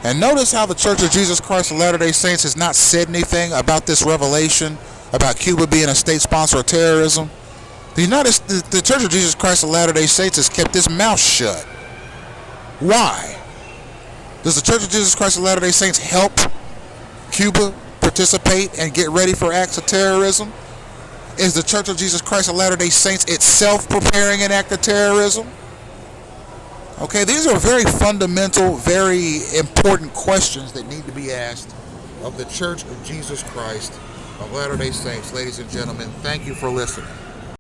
And notice how the Church of Jesus Christ of Latter-day Saints has not said anything about this revelation about Cuba being a state sponsor of terrorism. The Church of Jesus Christ of Latter-day Saints has kept its mouth shut. Why? Does the Church of Jesus Christ of Latter-day Saints help Cuba participate and get ready for acts of terrorism? Is the Church of Jesus Christ of Latter-day Saints itself preparing an act of terrorism? Okay, these are very fundamental, very important questions that need to be asked of the Church of Jesus Christ of Latter-day Saints. Ladies and gentlemen, thank you for listening.